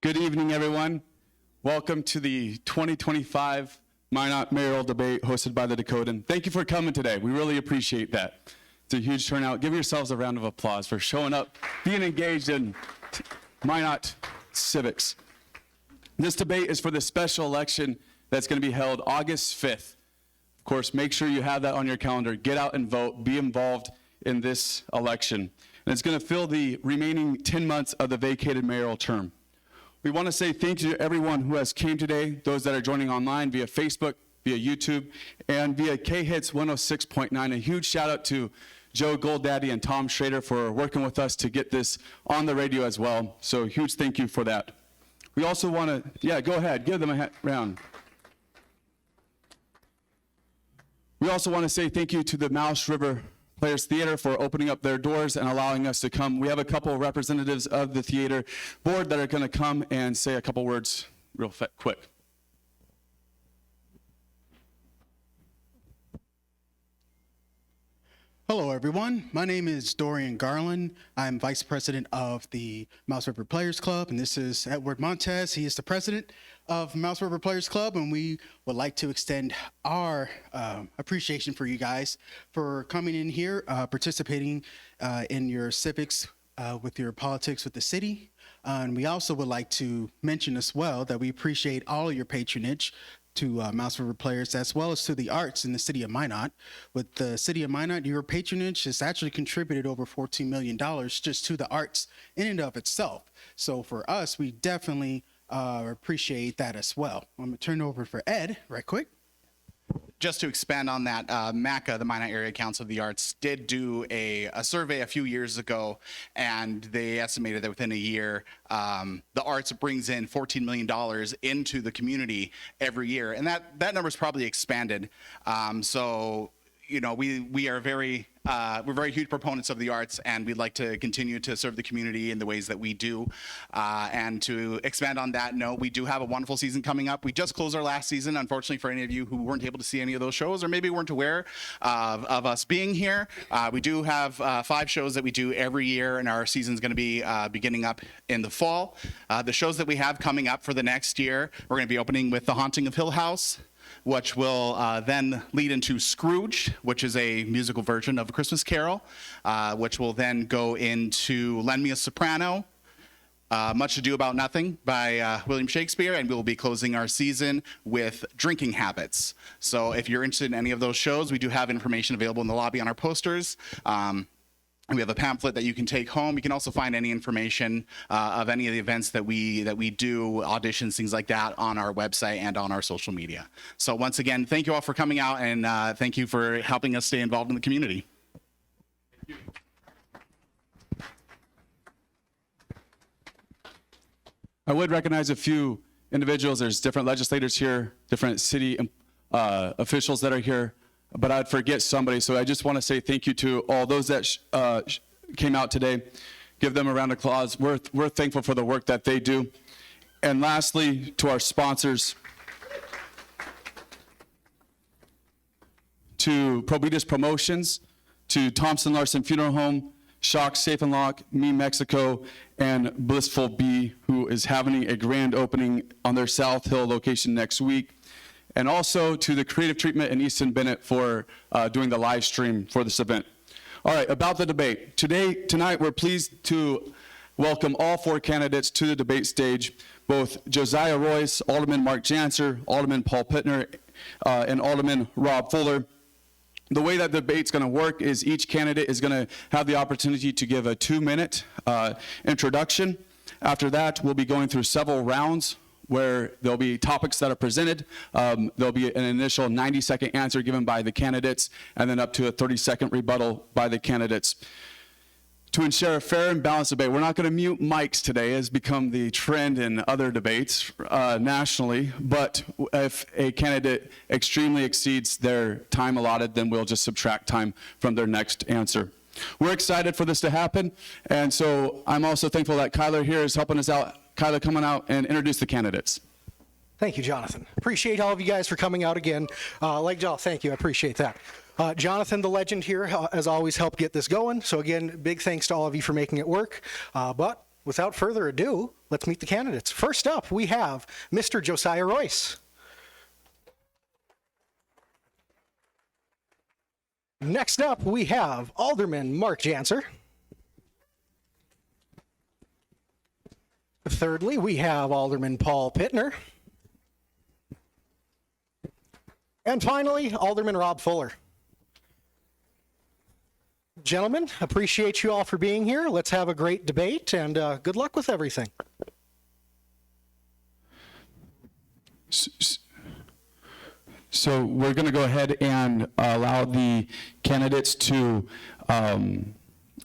Good evening, everyone. Welcome to the 2025 Minot Mayoral Debate hosted by the Dakotan. Thank you for coming today. We really appreciate that. It's a huge turnout. Give yourselves a round of applause for showing up, being engaged in Minot civics. This debate is for the special election that's going to be held August 5th. Of course, make sure you have that on your calendar. Get out and vote. Be involved in this election. And it's going to fill the remaining 10 months of the vacated mayoral term. We want to say thank you to everyone who has came today, those that are joining online via Facebook, via YouTube, and via K-Hits 106.9. A huge shout out to Joe Golddaddy and Tom Schrader for working with us to get this on the radio as well. So huge thank you for that. We also want to, go ahead, give them a round. We also want to say thank you to the Mouse River Players Theater for opening up their doors and allowing us to come. We have a couple of representatives of the theater board that are going to come and say a couple words real quick. Hello, everyone. My name is Dorian Garland. I'm Vice President of the Mouse River Players Club, and this is Edward Montez. He is the President of Mouse River Players Club, and we would like to extend our appreciation for you guys for coming in here, participating in your civics with your politics with the city. And we also would like to mention as well that we appreciate all of your patronage to Mouse River Players, as well as to the arts in the city of Minot. With the city of Minot, your patronage has actually contributed over $14 million just to the arts in and of itself. So for us, we definitely appreciate that as well. I'm gonna turn it over for Ed right quick. Just to expand on that, MACA, the Minot Area Council of the Arts, did do a survey a few years ago, and they estimated that within a year, the arts brings in $14 million into the community every year, and that number's probably expanded. So, you know, we are we're very huge proponents of the arts, and we'd like to continue to serve the community in the ways that we do. And to expand on that note, we do have a wonderful season coming up. We just closed our last season. Unfortunately, for any of you who weren't able to see any of those shows, or maybe weren't aware of us being here, we do have 5 shows that we do every year, and our season's going to be beginning up in the fall. The shows that we have coming up for the next year, we're going to be opening with The Haunting of Hill House, which will then lead into Scrooge, which is a musical version of A Christmas Carol, which will then go into Lend Me a Soprano, Much Ado About Nothing by William Shakespeare, and we will be closing our season with Drinking Habits. So if you're interested in any of those shows, we do have information available in the lobby on our posters. We have a pamphlet that you can take home. You can also find any information of any of the events that we do, auditions, things like that, on our website and on our social media. So once again, thank you all for coming out, and thank you for helping us stay involved in the community. Thank you. I would recognize a few individuals. There's different legislators here, different city officials that are here, but I'd forget somebody, so I just want to say thank you to all those that came out today. Give them a round of applause. We're thankful for the work that they do. And lastly, to our sponsors, to Probitas Promotions, to Thompson Larson Funeral Home, Shock Safe and Lock, Me Mexico, and Blissful Bee, who is having a grand opening on their South Hill location next week. And also to the Creative Treatment and Easton Bennett for doing the live stream for this event. All right, about the debate. Tonight, we're pleased to welcome all 4 candidates to the debate stage, both Josiah Royce, Alderman Mark Janser, Alderman Paul Pittner, and Alderman Rob Fuller. The way that the debate's going to work is each candidate is going to have the opportunity to give a 2-minute introduction. After that, we'll be going through several rounds where there'll be topics that are presented. There'll be an initial 90-second answer given by the candidates, and then up to a 30-second rebuttal by the candidates. To ensure a fair and balanced debate, we're not going to mute mics today, as become the trend in other debates nationally, but if a candidate extremely exceeds their time allotted, then we'll just subtract time from their next answer. We're excited for this to happen, and so I'm also thankful that Kyler here is helping us out. Kyler, coming out and introduce the candidates. Thank you, Jonathan. Appreciate all of you guys for coming out again. Lake Jaw, thank you. I appreciate that. Jonathan, the legend here, has always helped get this going. So again, big thanks to all of you for making it work. But without further ado, let's meet the candidates. First up, we have Mr. Josiah Royce. Next up, we have Alderman Mark Janser. Thirdly, we have Alderman Paul Pittner. And finally, Alderman Rob Fuller. Gentlemen, appreciate you all for being here. Let's have a great debate, and good luck with everything. So we're going to go ahead and allow the candidates to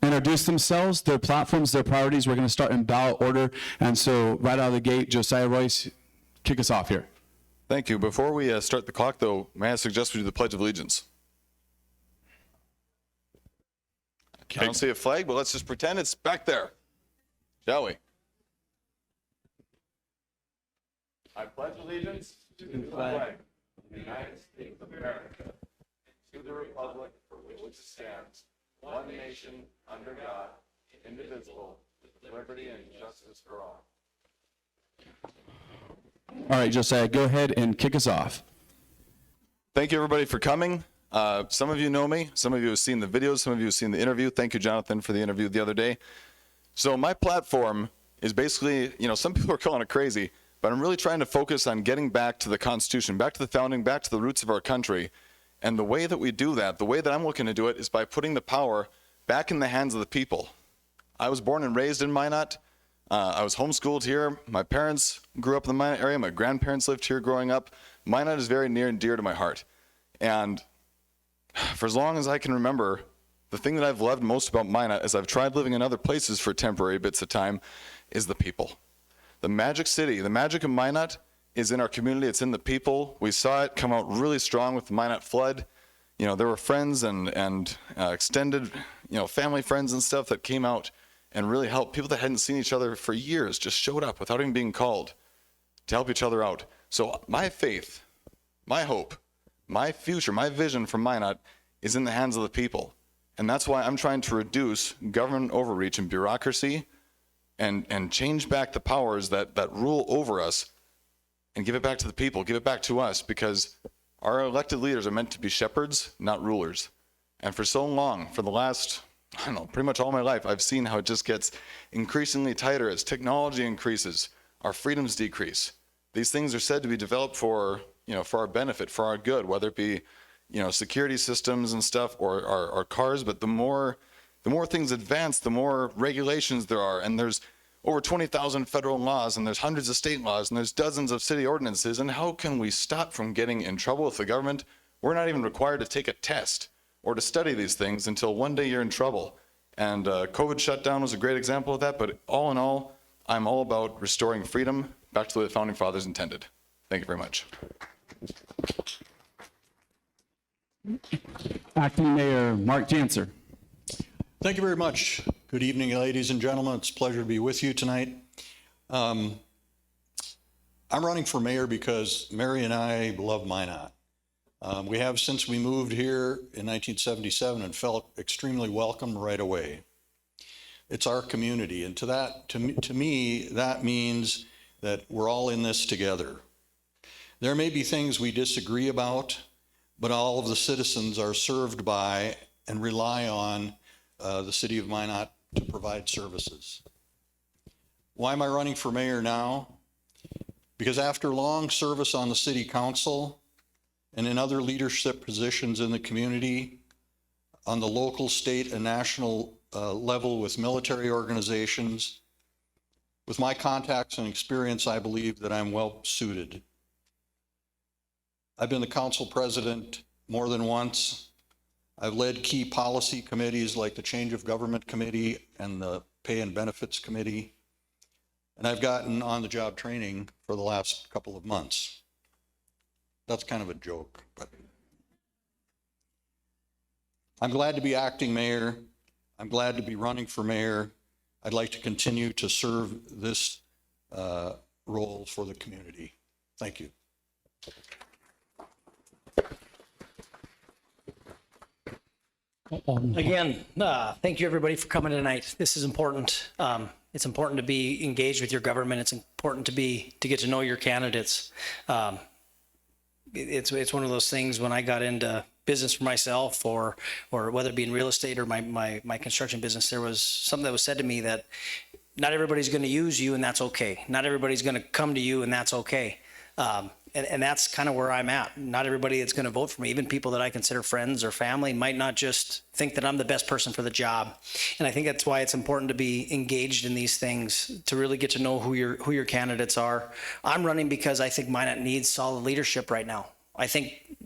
introduce themselves, their platforms, their priorities. We're going to start in ballot order. And so right out of the gate, Josiah Royce, kick us off here. Thank you. Before we start the clock, though, may I suggest we do the Pledge of Allegiance? I don't see a flag, but let's just pretend it's back there, shall we? I pledge allegiance to the flag of the United States of America, to the republic for which it stands, one nation, under God, indivisible, with liberty and justice for all. All right, Josiah, go ahead and kick us off. Thank you, everybody, for coming. Some of you know me. Some of you have seen the videos. Some of you have seen the interview. Thank you, Jonathan, for the interview the other day. So my platform is basically, some people are calling it crazy, but I'm really trying to focus on getting back to the Constitution, back to the founding, back to the roots of our country. And the way that we do that, the way that I'm looking to do it, is by putting the power back in the hands of the people. I was born and raised in Minot. I was homeschooled here. My parents grew up in the Minot area. My grandparents lived here growing up. Minot is very near and dear to my heart. And for as long as I can remember, the thing that I've loved most about Minot, as I've tried living in other places for temporary bits of time, is the people. The magic city, the magic of Minot is in our community. It's in the people. We saw it come out really strong with the Minot flood. There were friends and extended, family friends and stuff that came out and really helped. People that hadn't seen each other for years just showed up without even being called to help each other out. So my faith, my hope, my future, my vision for Minot is in the hands of the people. And that's why I'm trying to reduce government overreach and bureaucracy and change back the powers that rule over us and give it back to the people, give it back to us, because our elected leaders are meant to be shepherds, not rulers. And for so long, for the last, pretty much all my life, I've seen how it just gets increasingly tighter as technology increases, our freedoms decrease. These things are said to be developed for our benefit, for our good, whether it be, security systems and stuff or our cars. But the more things advance, the more regulations there are. And there's over 20,000 federal laws, and there's hundreds of state laws, and there's dozens of city ordinances. And how can we stop from getting in trouble with the government? We're not even required to take a test or to study these things until one day you're in trouble. And COVID shutdown was a great example of that. But all in all, I'm all about restoring freedom back to the way the Founding Fathers intended. Thank you very much. Acting Mayor Mark Janser. Thank you very much. Good evening, ladies and gentlemen. It's a pleasure to be with you tonight. I'm running for mayor because Mary and I love Minot. We have since we moved here in 1977 and felt extremely welcome right away. It's our community, and to me, that means that we're all in this together. There may be things we disagree about, but all of the citizens are served by and rely on the city of Minot to provide services. Why am I running for mayor now? Because after long service on the city council and in other leadership positions in the community, on the local, state, and national level with military organizations, with my contacts and experience, I believe that I'm well suited. I've been the council president more than once. I've led key policy committees like the Change of Government Committee and the Pay and Benefits Committee. And I've gotten on-the-job training for the last couple of months. That's kind of a joke, but I'm glad to be acting mayor. I'm glad to be running for mayor. I'd like to continue to serve this role for the community. Thank you. Again, thank you everybody for coming tonight. This is important. It's important to be engaged with your government. It's important to get to know your candidates. It's one of those things. When I got into business for myself, or whether it be in real estate or my construction business, there was something that was said to me that not everybody's going to use you, and that's okay. Not everybody's going to come to you, and that's okay. And that's kind of where I'm at. Not everybody that's going to vote for me, even people that I consider friends or family, might not just think that I'm the best person for the job. And I think that's why it's important to be engaged in these things, to really get to know who your candidates are. I'm running because I think Minot needs solid leadership right now. I think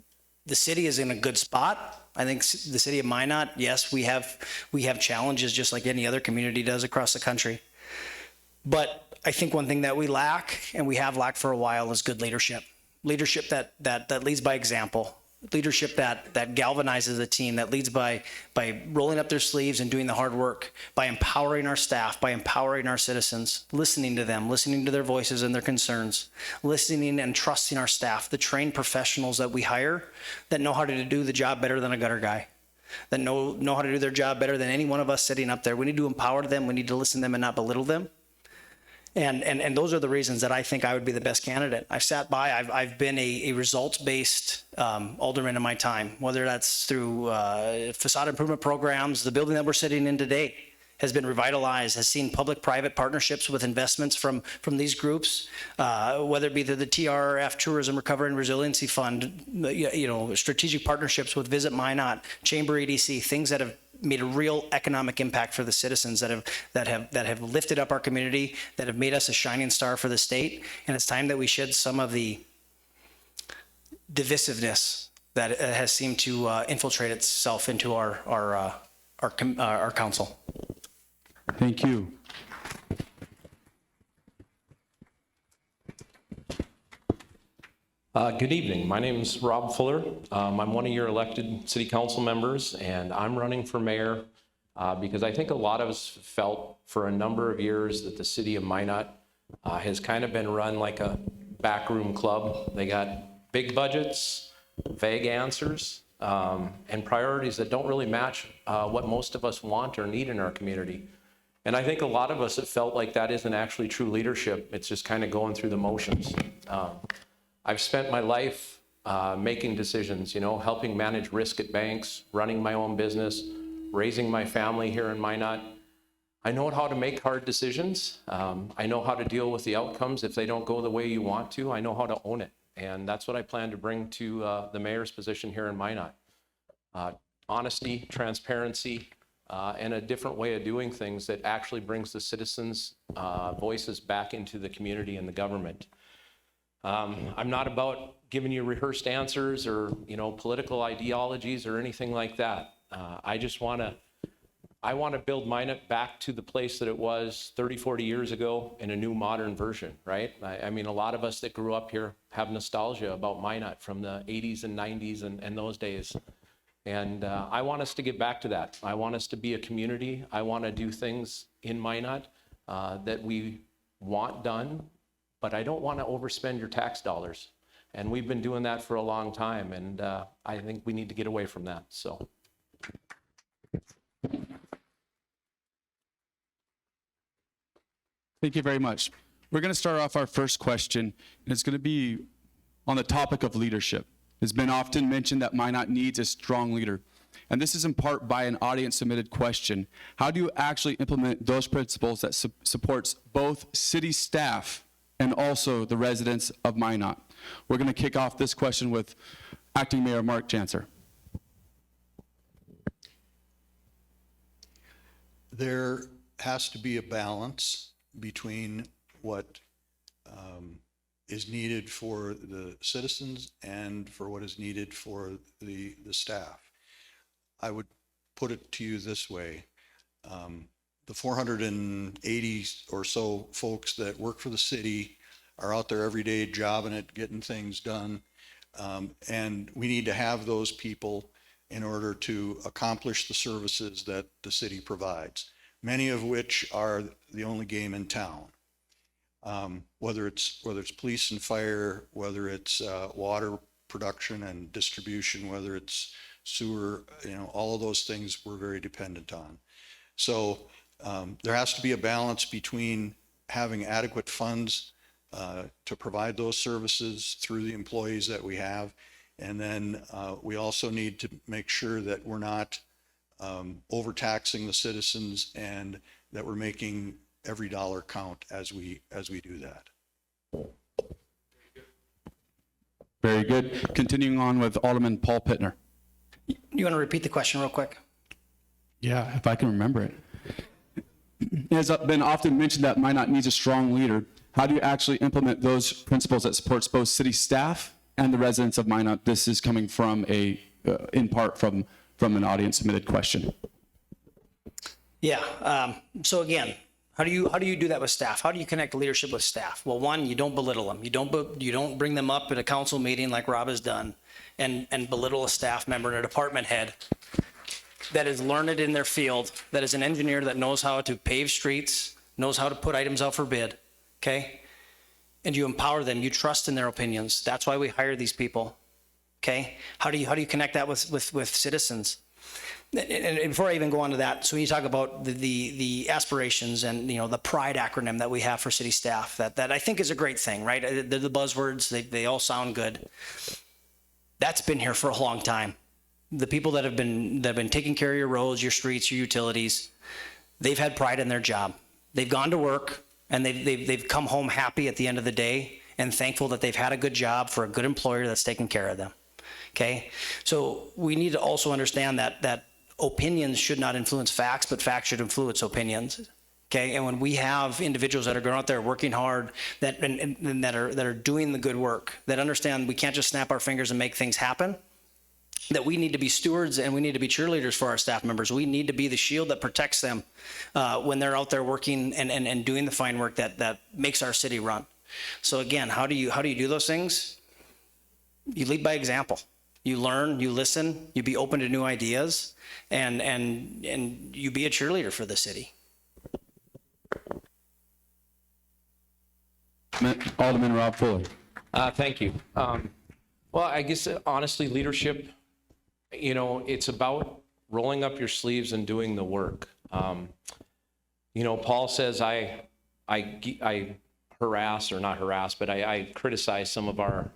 the city is in a good spot. I think the city of Minot, yes, we have challenges just like any other community does across the country. But I think one thing that we lack, and we have lacked for a while, is good leadership. Leadership that leads by example. Leadership that galvanizes a team, that leads by rolling up their sleeves and doing the hard work, by empowering our staff, by empowering our citizens, listening to them, listening to their voices and their concerns, listening and trusting our staff, the trained professionals that we hire that know how to do the job better than a gutter guy, that know how to do their job better than any one of us sitting up there. We need to empower them. We need to listen to them and not belittle them. And those are the reasons that I think I would be the best candidate. I've sat by, I've been a results-based alderman in my time, whether that's through facade improvement programs. The building that we're sitting in today has been revitalized, has seen public-private partnerships with investments from these groups, whether it be through the TRF, Tourism Recovery and Resiliency Fund, strategic partnerships with Visit Minot, Chamber EDC, things that have made a real economic impact for the citizens, that have lifted up our community, that have made us a shining star for the state. And it's time that we shed some of the divisiveness that has seemed to infiltrate itself into our council. Thank you. Good evening. My name is Rob Fuller. I'm one of your elected city council members, and I'm running for mayor because I think a lot of us felt for a number of years that the city of Minot has kind of been run like a backroom club. They got big budgets, vague answers, and priorities that don't really match what most of us want or need in our community. And I think a lot of us have felt like that isn't actually true leadership. It's just kind of going through the motions. I've spent my life making decisions, helping manage risk at banks, running my own business, raising my family here in Minot. I know how to make hard decisions. I know how to deal with the outcomes if they don't go the way you want to. I know how to own it. And that's what I plan to bring to the mayor's position here in Minot. Honesty, transparency, and a different way of doing things that actually brings the citizens' voices back into the community and the government. I'm not about giving you rehearsed answers or, political ideologies or anything like that. I want to build Minot back to the place that it was 30, 40 years ago in a new modern version, right? I mean, a lot of us that grew up here have nostalgia about Minot from the 80s and 90s and those days. And I want us to get back to that. I want us to be a community. I want to do things in Minot that we want done, but I don't want to overspend your tax dollars. And we've been doing that for a long time, and I think we need to get away from that, so. Thank you very much. We're going to start off our first question, and it's going to be on the topic of leadership. It's been often mentioned that Minot needs a strong leader, and this is in part by an audience-submitted question. How do you actually implement those principles that supports both city staff and also the residents of Minot? We're going to kick off this question with Acting Mayor Mark Janser. There has to be a balance between what is needed for the citizens and for what is needed for the staff. I would put it to you this way. The 480 or so folks that work for the city are out there every day jobbing it, getting things done. And we need to have those people in order to accomplish the services that the city provides, many of which are the only game in town. Whether it's police and fire, whether it's water production and distribution, whether it's sewer, all of those things we're very dependent on. So There has to be a balance between having adequate funds to provide those services through the employees that we have. And then we also need to make sure that we're not overtaxing the citizens and that we're making every dollar count as we do that. Very good. Continuing on with Alderman Paul Pittner. You want to repeat the question real quick? Yeah, if I can remember it. It has been often mentioned that Minot needs a strong leader. How do you actually implement those principles that supports both city staff and the residents of Minot? This is coming from in part from an audience submitted question. Yeah. So again, how do you do that with staff? How do you connect leadership with staff? Well, one, you don't belittle them. You don't bring them up at a council meeting like Rob has done and belittle a staff member and a department head that is learned in their field, that is an engineer that knows how to pave streets, knows how to put items out for bid, okay? And you empower them, you trust in their opinions. That's why we hire these people, okay? How do you connect that with citizens? And before I even go on to that, so when you talk about the aspirations and, you know, the PRIDE acronym that we have for city staff, that I think is a great thing, right? They're the buzzwords, they all sound good. That's been here for a long time. The people that have been taking care of your roads, your streets, your utilities, they've had pride in their job. They've gone to work and they've come home happy at the end of the day and thankful that they've had a good job for a good employer that's taking care of them. Okay, so we need to also understand that opinions should not influence facts, but facts should influence opinions. Okay, and when we have individuals that are going out there working hard, that are doing the good work, that understand we can't just snap our fingers and make things happen, that we need to be stewards and we need to be cheerleaders for our staff members. We need to be the shield that protects them when they're out there working and doing the fine work that makes our city run. So again, how do you do those things? You lead by example. You learn, you listen, you be open to new ideas, and you be a cheerleader for the city. Alderman Rob Fuller. Thank you. Well, I guess honestly, leadership, you know, it's about rolling up your sleeves and doing the work. You know, Paul says I harass, or not harass, but I criticize some of our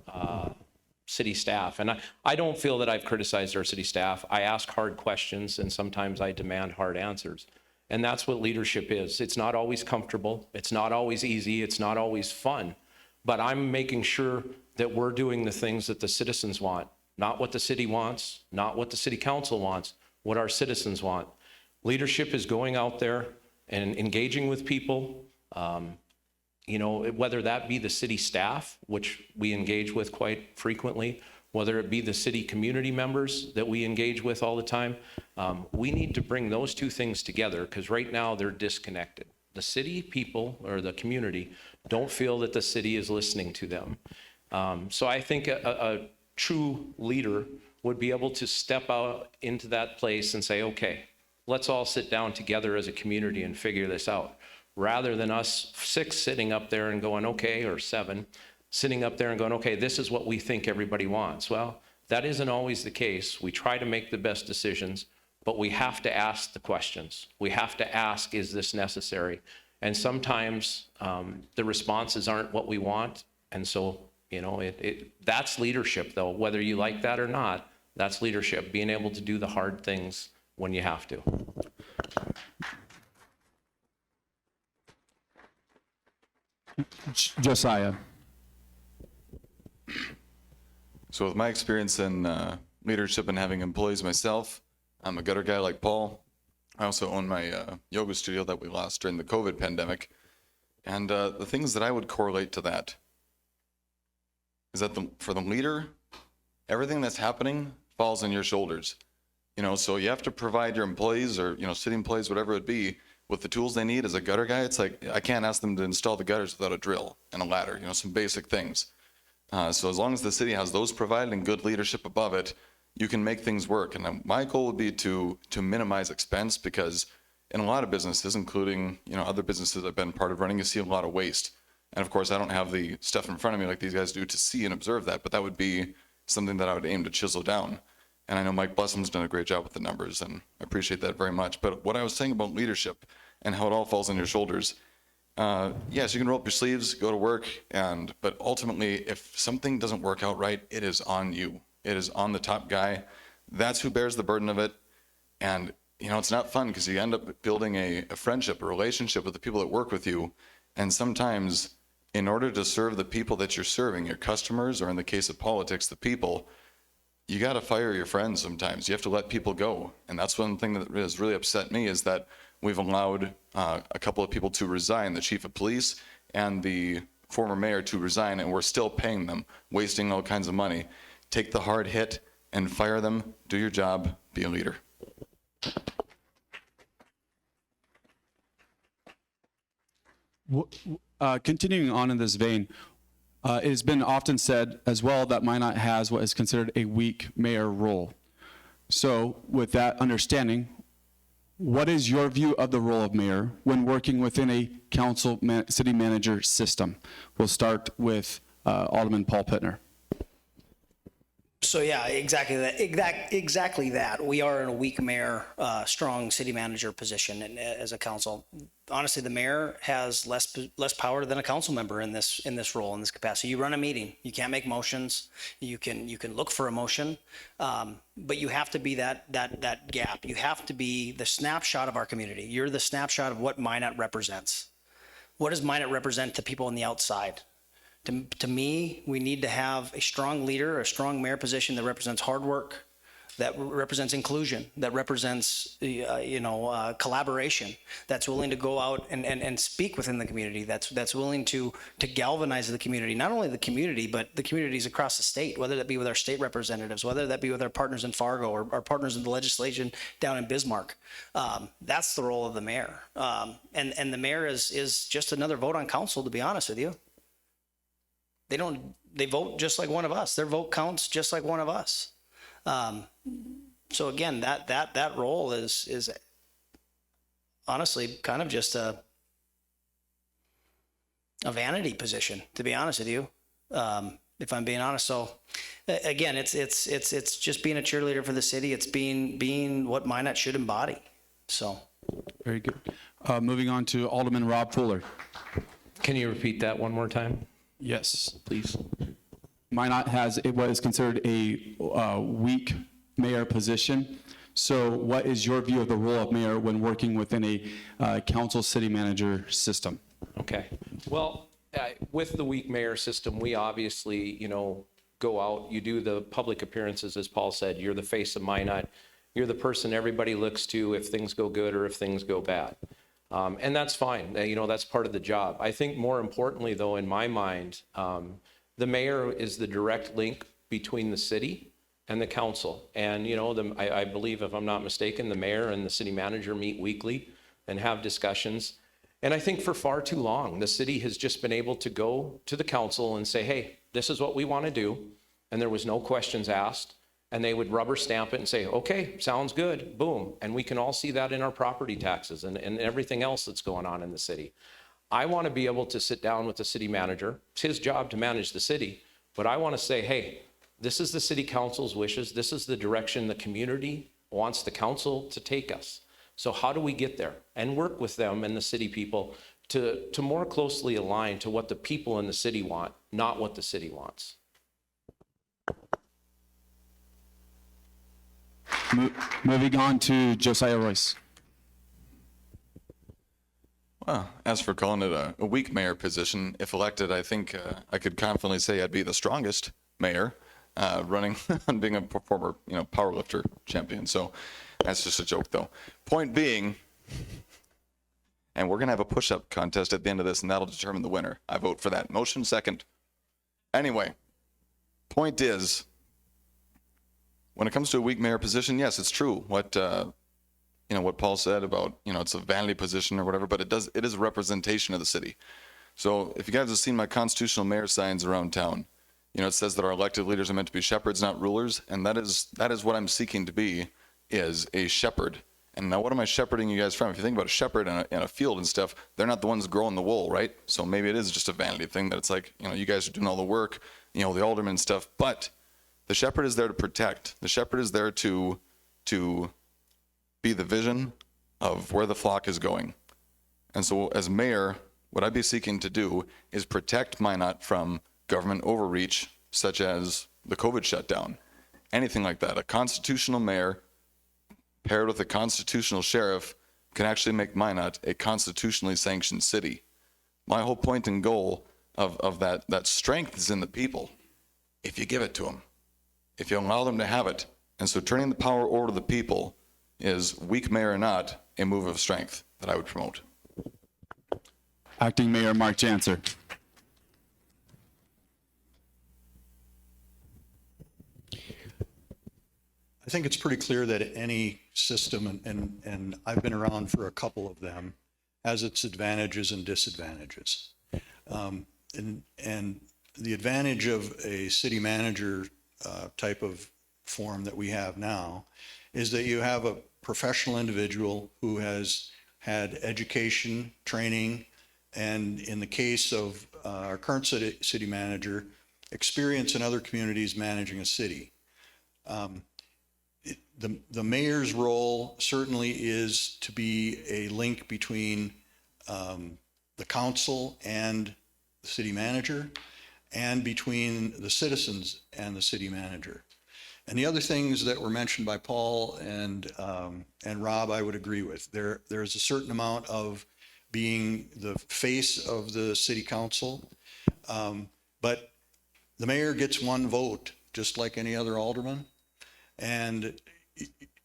city staff. And I don't feel that I've criticized our city staff. I ask hard questions and sometimes I demand hard answers. And that's what leadership is. It's not always comfortable. It's not always easy. It's not always fun. But I'm making sure that we're doing the things that the citizens want, not what the city wants, not what the city council wants, what our citizens want. Leadership is going out there and engaging with people, you know, whether that be the city staff, which we engage with quite frequently, whether it be the city community members that we engage with all the time. We need to bring those two things together because right now they're disconnected. The city people or the community don't feel that the city is listening to them. So I think a true leader would be able to step out into that place and say, okay, let's all sit down together as a community and figure this out. Rather than us 6 sitting up there and going, okay, or 7, sitting up there and going, okay, this is what we think everybody wants. Well, that isn't always the case. We try to make the best decisions, but we have to ask the questions. We have to ask, is this necessary? And sometimes the responses aren't what we want. And so, you know, that's leadership though, whether you like that or not, that's leadership, being able to do the hard things when you have to. Josiah. So with my experience in leadership and having employees myself, I'm a gutter guy like Paul. I also own my yoga studio that we lost during the COVID pandemic. And the things that I would correlate to that is that for the leader, everything that's happening falls on your shoulders. You know, so you have to provide your employees or, you know, city employees, whatever it be, with the tools they need. As a gutter guy, it's like, I can't ask them to install the gutters without a drill and a ladder, you know, some basic things. So as long as the city has those provided and good leadership above it, you can make things work. And my goal would be to minimize expense, because in a lot of businesses, including, you know, other businesses I've been part of running, you see a lot of waste. And of course, I don't have the stuff in front of me like these guys do to see and observe that, but that would be something that I would aim to chisel down. And I know Mike Blessum's done a great job with the numbers, and I appreciate that very much. But what I was saying about leadership, and how it all falls on your shoulders. Yes, you can roll up your sleeves, go to work, but ultimately, if something doesn't work out right, it is on you. It is on the top guy. That's who bears the burden of it. And, it's not fun because you end up building a friendship, a relationship with the people that work with you. And sometimes, in order to serve the people that you're serving, your customers, or in the case of politics, the people, you got to fire your friends sometimes. You have to let people go. And that's one thing that has really upset me, is that we've allowed a couple of people to resign, the chief of police and the former mayor to resign, and we're still paying them, wasting all kinds of money. Take the hard hit and fire them. Do your job. Be a leader. Continuing on in this vein, it has been often said as well that Minot has what is considered a weak mayor role. So with that understanding, what is your view of the role of mayor when working within a council city manager system? We'll start with Alderman Paul Pittner. So yeah, exactly that. Exactly that. We are in a weak mayor, strong city manager position, and as a council, honestly, the mayor has less power than a council member in this role, in this capacity. You run a meeting. You can't make motions. You can look for a motion, but you have to be that gap. You have to be the snapshot of our community. You're the snapshot of what Minot represents. What does Minot represent to people on the outside? To me, we need to have a strong leader, a strong mayor position that represents hard work, that represents inclusion, that represents collaboration, that's willing to go out and speak within the community, that's willing to galvanize the community, not only the community, but the communities across the state, whether that be with our state representatives, whether that be with our partners in Fargo or our partners in the legislation down in Bismarck. That's the role of the mayor. And the mayor is just another vote on council, to be honest with you. They vote just like one of us. Their vote counts just like one of us. So again, that role is honestly kind of just a vanity position, to be honest with you. If I'm being honest. So again, it's just being a cheerleader for the city. It's being what Minot should embody. So. Very good. Moving on to Alderman Rob Fuller. Can you repeat that one more time? Yes. Please. Minot has what is considered a weak mayor position. So what is your view of the role of mayor when working within a council city manager system? Okay. Well, with the weak mayor system, we obviously, go out, you do the public appearances, as Paul said, you're the face of Minot. You're the person everybody looks to if things go good or if things go bad. And that's fine. That's part of the job. I think more importantly, though, in my mind, the mayor is the direct link between the city and the council. And, I believe, if I'm not mistaken, the mayor and the city manager meet weekly and have discussions. And I think for far too long, the city has just been able to go to the council and say, hey, this is what we want to do. And there was no questions asked. And they would rubber stamp it and say, okay, sounds good, boom. And we can all see that in our property taxes and everything else that's going on in the city. I want to be able to sit down with the city manager. It's his job to manage the city, but I want to say, hey, this is the city council's wishes. This is the direction the community wants the council to take us. So how do we get there? And work with them and the city people to more closely align to what the people in the city want, not what the city wants. Moving on to Josiah Royce. Well, as for calling it a weak mayor position, if elected, I think I could confidently say I'd be the strongest mayor running on being a former, powerlifter champion. So that's just a joke, though. Point being, and we're going to have a push-up contest at the end of this, and that'll determine the winner. I vote for that. Motion second. Anyway, point is, when it comes to a weak mayor position, yes, it's true what what Paul said about it's a vanity position or whatever, but it is a representation of the city. So if you guys have seen my constitutional mayor signs around town, it says that our elected leaders are meant to be shepherds, not rulers, and that is what I'm seeking to be, is a shepherd. And now what am I shepherding you guys from? If you think about a shepherd in a field and stuff, they're not the ones growing the wool, right? So maybe it is just a vanity thing that it's like, you guys are doing all the work, the aldermen and stuff, but the shepherd is there to protect. The shepherd is there to be the vision of where the flock is going. And so as mayor, what I'd be seeking to do is protect Minot from government overreach, such as the COVID shutdown, anything like that. A constitutional mayor paired with a constitutional sheriff can actually make Minot a constitutionally sanctioned city. My whole point and goal of that strength is in the people. If you give it to them, if you allow them to have it. And so turning the power over to the people is, weak mayor or not, a move of strength that I would promote. Acting Mayor Mark Janser. I think it's pretty clear that any system, and I've been around for a couple of them, has its advantages and disadvantages. And the advantage of a city manager type of form that we have now is that you have a professional individual who has had education, training, and in the case of our current city manager, experience in other communities managing a city. The mayor's role certainly is to be a link between the council and the city manager, and between the citizens and the city manager. And the other things that were mentioned by Paul and Rob, I would agree with. There's a certain amount of being the face of the city council, but the mayor gets one vote, just like any other alderman. And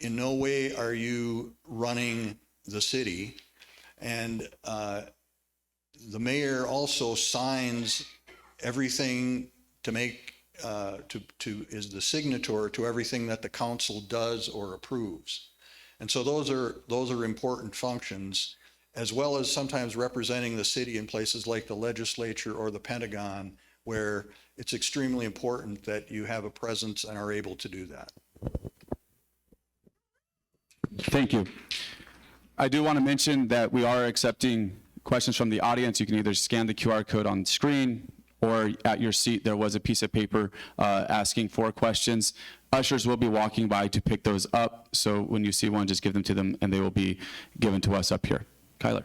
in no way are you running the city. And the mayor also signs everything to make, is the signator to everything that the council does or approves. And so those are important functions, as well as sometimes representing the city in places like the legislature or the Pentagon, where it's extremely important that you have a presence and are able to do that. Thank you. I do want to mention that we are accepting questions from the audience. You can either scan the QR code on the screen, or at your seat there was a piece of paper asking for questions. Ushers will be walking by to pick those up, so when you see one, just give them to them and they will be given to us up here. Kyler.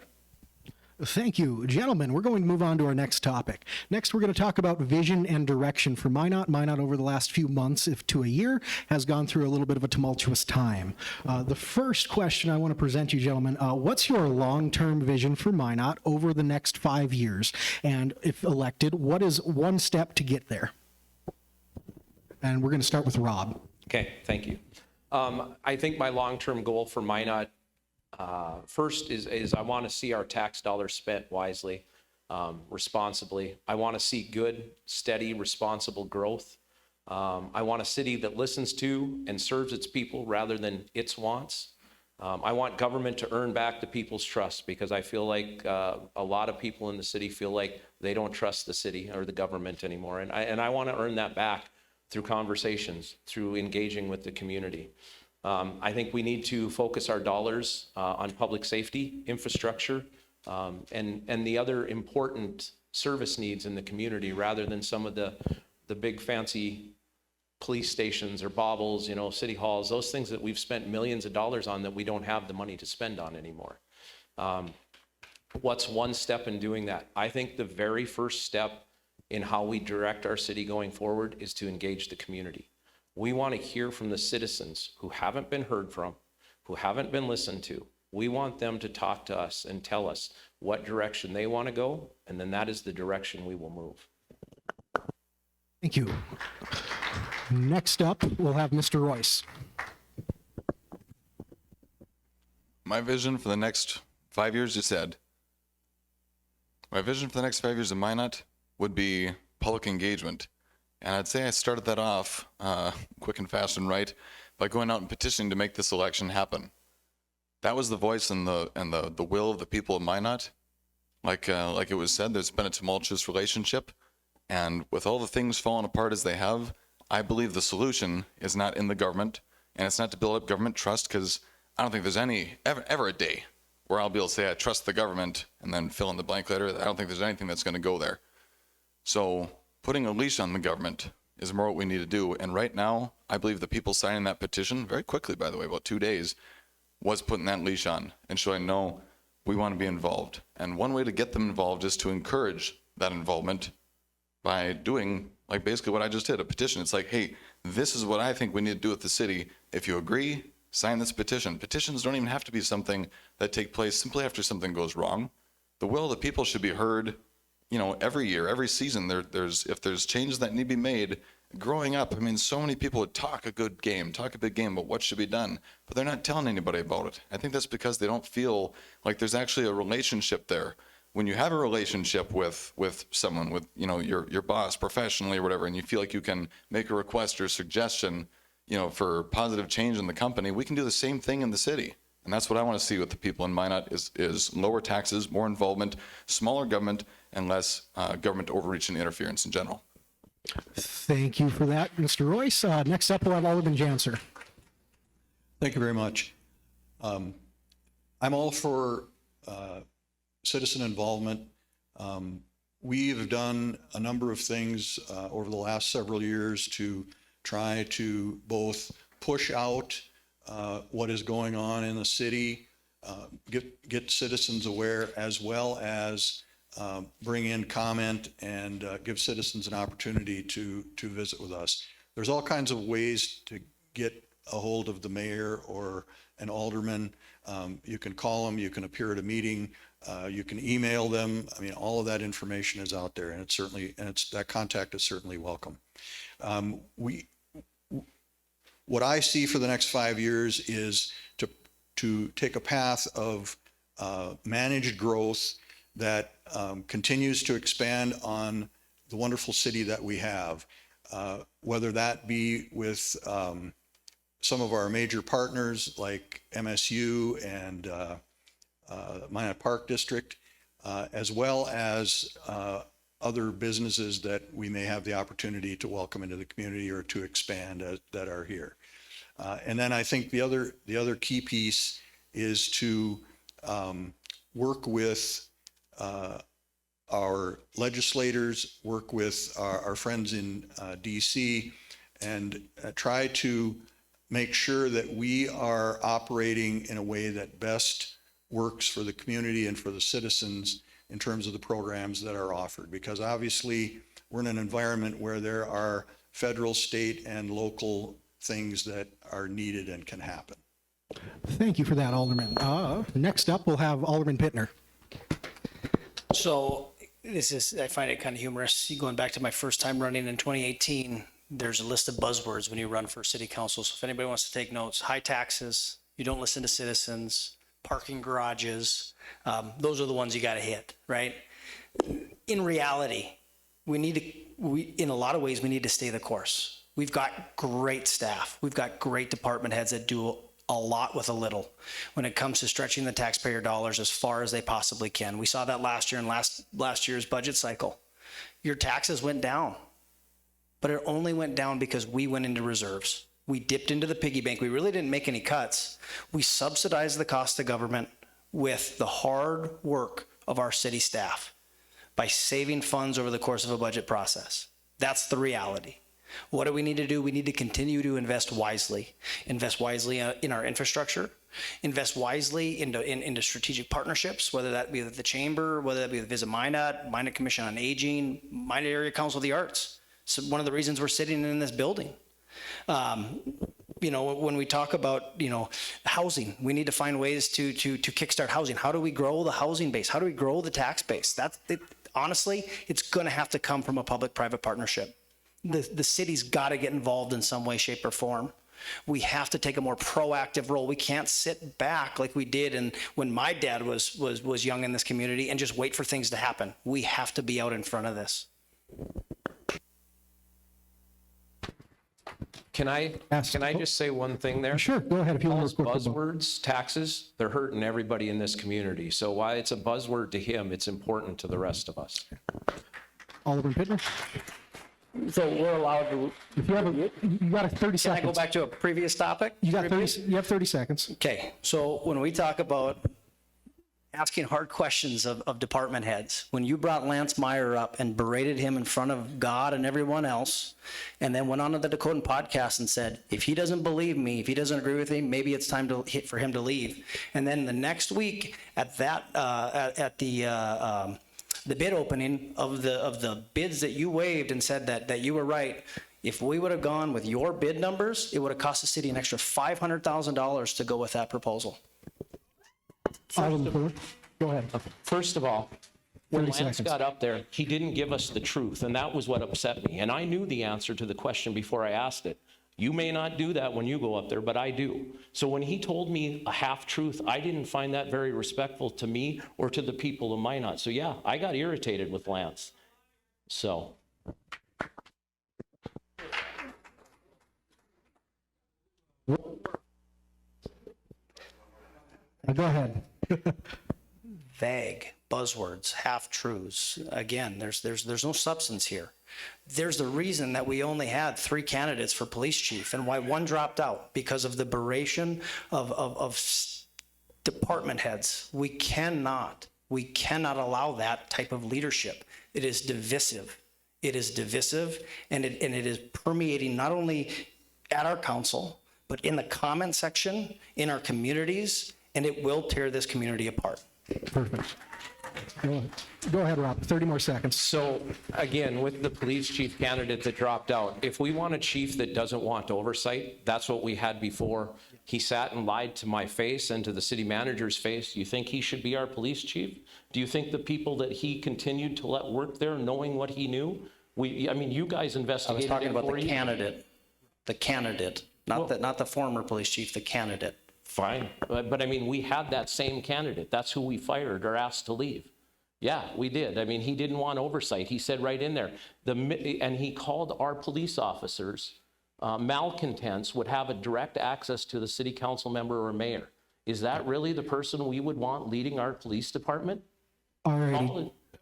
Thank you. Gentlemen, we're going to move on to our next topic. Next, we're going to talk about vision and direction for Minot. Minot, over the last few months, if to a year, has gone through a little bit of a tumultuous time. The first question I want to present you, gentlemen, what's your long-term vision for Minot over the next 5 years? And if elected, what is one step to get there? And we're going to start with Rob. Okay, thank you. I think my long-term goal for Minot first is I want to see our tax dollars spent wisely, responsibly. I want to see good, steady, responsible growth. I want a city that listens to and serves its people rather than its wants. I want government to earn back the people's trust, because I feel like a lot of people in the city feel like they don't trust the city or the government anymore. And I want to earn that back through conversations, through engaging with the community. I think we need to focus our dollars on public safety, infrastructure, and the other important service needs in the community, rather than some of the big fancy police stations or baubles, city halls, those things that we've spent millions of dollars on that we don't have the money to spend on anymore. What's one step in doing that? I think the very first step in how we direct our city going forward is to engage the community. We want to hear from the citizens who haven't been heard from, who haven't been listened to. We want them to talk to us and tell us what direction they want to go, and then that is the direction we will move. Thank you. Next up, we'll have Mr. Royce. My vision for the next 5 years, you said. My vision for the next 5 years of Minot would be public engagement. And I'd say I started that off quick and fast and right by going out and petitioning to make this election happen. That was the voice and the will of the people of Minot. Like it was said, there's been a tumultuous relationship. And with all the things falling apart as they have, I believe the solution is not in the government, and it's not to build up government trust, because I don't think there's ever a day where I'll be able to say I trust the government and then fill in the blank later. I don't think there's anything that's going to go there. So putting a leash on the government is more what we need to do. And right now, I believe the people signing that petition, very quickly, by the way, about 2 days, was putting that leash on and showing, no, we want to be involved. And one way to get them involved is to encourage that involvement by doing like basically what I just did, a petition. It's like, hey, this is what I think we need to do with the city. If you agree, sign this petition. Petitions don't even have to be something that take place simply after something goes wrong. The will of the people should be heard, you know, every year, every season. If there's changes that need to be made. Growing up, I mean, so many people would talk a good game, talk a big game, but what should be done? But they're not telling anybody about it. I think that's because they don't feel like there's actually a relationship there. When you have a relationship with someone, with, you know, your boss professionally or whatever, and you feel like you can make a request or suggestion, you know, for positive change in the company, we can do the same thing in the city. And that's what I want to see with the people in Minot is lower taxes, more involvement, smaller government, and less government overreach and interference in general. Thank you for that, Mr. Royce. Next up, we'll have Alderman Janser. Thank you very much. I'm all for citizen involvement. We have done a number of things over the last several years to try to both push out what is going on in the city, get citizens aware, as well as bring in comment and give citizens an opportunity to visit with us. There's all kinds of ways to get a hold of the mayor or an alderman. You can call them, you can appear at a meeting, you can email them. I mean, all of that information is out there, and that contact is certainly welcome. What I see for the next 5 years is to take a path of managed growth that continues to expand on the wonderful city that we have, whether that be with some of our major partners like MSU and Minot Park District, as well as other businesses that we may have the opportunity to welcome into the community or to expand that are here. And then I think the other key piece is to work with our legislators, work with our friends in DC, and try to make sure that we are operating in a way that best works for the community and for the citizens in terms of the programs that are offered. Because obviously we're in an environment where there are federal, state, and local things that are needed and can happen. Thank you for that, Alderman. Next up, we'll have Alderman Pittner. So I find it kind of humorous. Going back to my first time running in 2018, there's a list of buzzwords when you run for city council. So if anybody wants to take notes, high taxes, you don't listen to citizens, parking garages, those are the ones you got to hit, right? In reality, in a lot of ways, we need to stay the course. We've got great staff. We've got great department heads that do a lot with a little when it comes to stretching the taxpayer dollars as far as they possibly can. We saw that last year in last year's budget cycle. Your taxes went down, but it only went down because we went into reserves. We dipped into the piggy bank. We really didn't make any cuts. We subsidized the cost of government with the hard work of our city staff by saving funds over the course of a budget process. That's the reality. What do we need to do? We need to continue to invest wisely in our infrastructure, invest wisely into strategic partnerships, whether that be with the Chamber, whether that be with Visit Minot, Minot Commission on Aging, Minot Area Council of the Arts. So one of the reasons we're sitting in this building. When we talk about, housing, we need to find ways to kickstart housing. How do we grow the housing base? How do we grow the tax base? Honestly, it's going to have to come from a public-private partnership. The city's got to get involved in some way, shape, or form. We have to take a more proactive role. We can't sit back like we did when my dad was young in this community and just wait for things to happen. We have to be out in front of this. Can I just say one thing there? Sure, go ahead if you want Those to. buzzwords, taxes, they're hurting everybody in this community. So while it's a buzzword to him, it's important to the rest of us. Alderman Pittner? So we're allowed to. If you got 30 seconds. Can I go back to a previous topic? You have 30 seconds. Okay, so when we talk about asking hard questions of department heads. When you brought Lance Meyer up and berated him in front of God and everyone else, and then went on to the Dakotan podcast and said, if he doesn't believe me, if he doesn't agree with me, maybe it's time for him to leave. And then the next week at that at the bid opening of the bids that you waived and said that you were right. If we would have gone with your bid numbers, it would have cost the city an extra $500,000 to go with that proposal. Alderman Fuller, go ahead. First of all, when 30 Lance seconds. got up there, he didn't give us the truth, and that was what upset me. And I knew the answer to the question before I asked it. You may not do that when you go up there, but I do. So when he told me a half-truth, I didn't find that very respectful to me or to the people of Minot. So yeah, I got irritated with Lance. So. Go ahead. Vague buzzwords, half-truths. Again, there's no substance here. There's the reason that we only had 3 candidates for police chief and why one dropped out, because of the beration of department heads. We cannot allow that type of leadership. It is divisive. It is divisive, and it is permeating not only at our council, but in the comment section, in our communities, and it will tear this community apart. Perfect. Go ahead, Rob. 30 more seconds. So again, with the police chief candidate that dropped out, if we want a chief that doesn't want oversight, that's what we had before. He sat and lied to my face and to the city manager's face. Do you think he should be our police chief? Do you think the people that he continued to let work there, knowing what he knew? I mean, you guys I was investigated talking it about for the you. candidate, not the former police chief, the candidate. Fine, but I mean, we had that same candidate. That's who we fired or asked to leave. Yeah, we did. I mean, he didn't want oversight. He said right in there, and he called our police officers malcontents would have a direct access to the city council member or mayor. Is that really the person we would want leading our police department?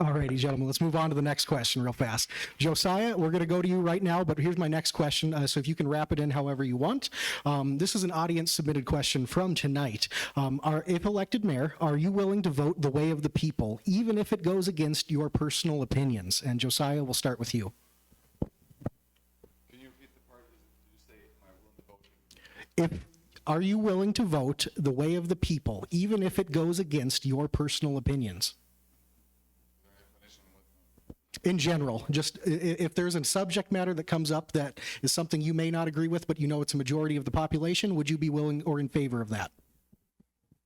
All righty, gentlemen, let's move on to the next question real fast. Josiah, we're going to go to you right now, but here's my next question. So if you can wrap it in however you want. This is an audience submitted question from tonight. If elected mayor, are you willing to vote the way of the people, even if it goes against your personal opinions? And Josiah, we'll start with you. Can you repeat the part? Did you say, am I willing to vote? Are you willing to vote the way of the people, even if it goes against your personal opinions? In general, just if there's a subject matter that comes up that is something you may not agree with, but you know it's a majority of the population, would you be willing or in favor of that?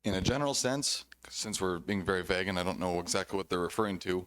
In a general sense, since we're being very vague and I don't know exactly what they're referring to,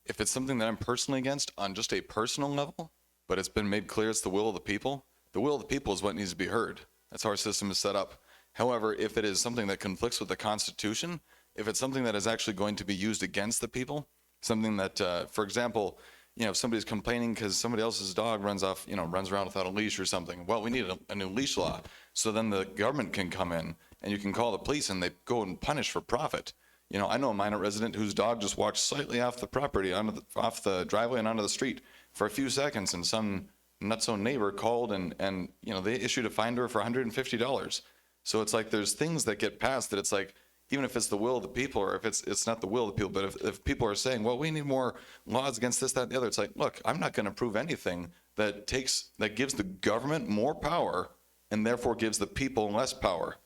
if it's something that I'm personally against on just a personal level, but it's been made clear it's the will of the people is what needs to be heard. That's how our system is set up. However, if it is something that conflicts with the Constitution, if it's something that is actually going to be used against the people, something that, for example, if somebody's complaining because somebody else's dog runs around without a leash or something, well, we need a new leash law. So then the government can come in and you can call the police and they go and punish for profit. I know a Minot resident whose dog just walked slightly off the property, off the driveway and onto the street for a few seconds, and some nutso neighbor called and they issued a fine to her for $150. So it's like there's things that get passed that it's like, even if it's the will of the people, or if it's not the will of the people, but if people are saying, well, we need more laws against this, that, and the other, it's like, look, I'm not going to approve anything that gives the government more power and therefore gives the people less power.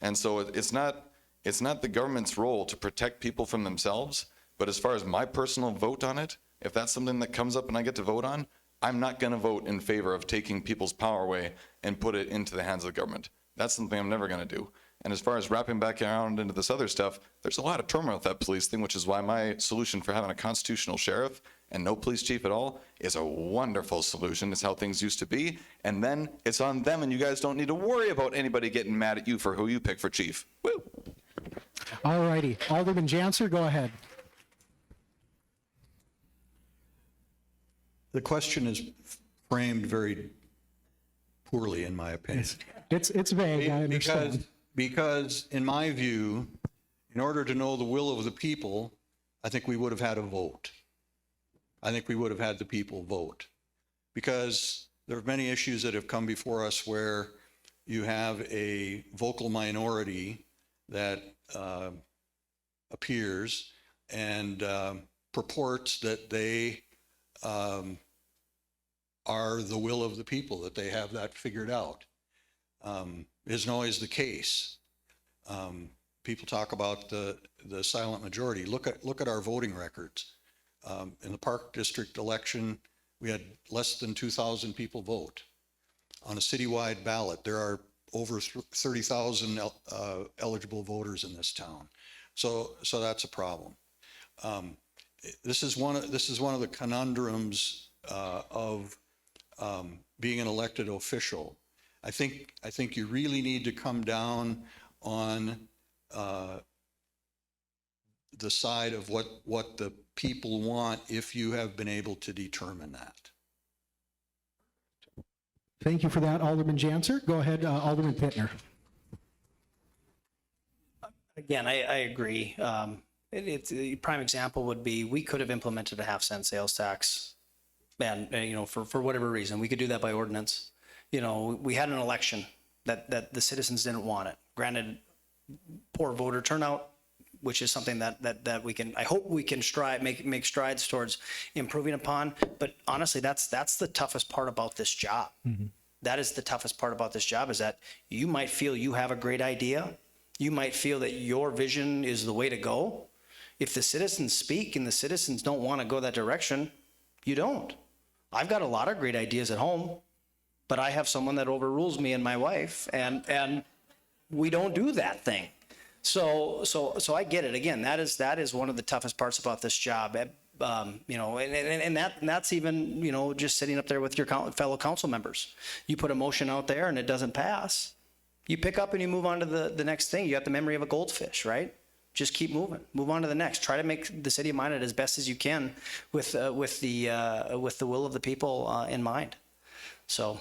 And so it's not the government's role to protect people from themselves, but as far as my personal vote on it, if that's something that comes up and I get to vote on, I'm not going to vote in favor of taking people's power away and put it into the hands of the government. That's something I'm never going to do. And as far as wrapping back around into this other stuff, there's a lot of turmoil with that police thing, which is why my solution for having a constitutional sheriff and no police chief at all is a wonderful solution. It's how things used to be. And then it's on them, and you guys don't need to worry about anybody getting mad at you for who you pick for chief. Woo! All righty. Alderman Janser, go ahead. The question is framed very poorly, in my opinion. It's vague, I understand. Because in my view, in order to know the will of the people, I think we would have had a vote. I think we would have had the people vote. Because there are many issues that have come before us where you have a vocal minority that appears and purports that they are the will of the people, that they have that figured out. Isn't always the case. People talk about the silent majority. Look at our voting records. In the Park District election, we had less than 2,000 people vote. On a citywide ballot, there are over 30,000 eligible voters in this town. So that's a problem. This is one of the conundrums of being an elected official. I think you really need to come down on the side of what the people want if you have been able to determine that. Thank you for that, Alderman Janser. Go ahead, Alderman Pittner. Again, I agree. It's a prime example would be we could have implemented a 50-cent sales tax, and for whatever reason we could do that by ordinance. We had an election that the citizens didn't want it. Granted, poor voter turnout, which is something that we can, I hope we can make strides towards improving upon. But honestly, that's the toughest part about this job. Mm-hmm. That is the toughest part about this job, is that you might feel you have a great idea. You might feel that your vision is the way to go. If the citizens speak and the citizens don't want to go that direction, you don't. I've got a lot of great ideas at home, but I have someone that overrules me and my wife, and we don't do that thing. So I get it. Again, that is one of the toughest parts about this job. And that's even, just sitting up there with your fellow council members. You put a motion out there and it doesn't pass. You pick up and you move on to the next thing. You have the memory of a goldfish, right? Just keep moving. Move on to the next. Try to make the city of Minot as best as you can with the will of the people in mind. So.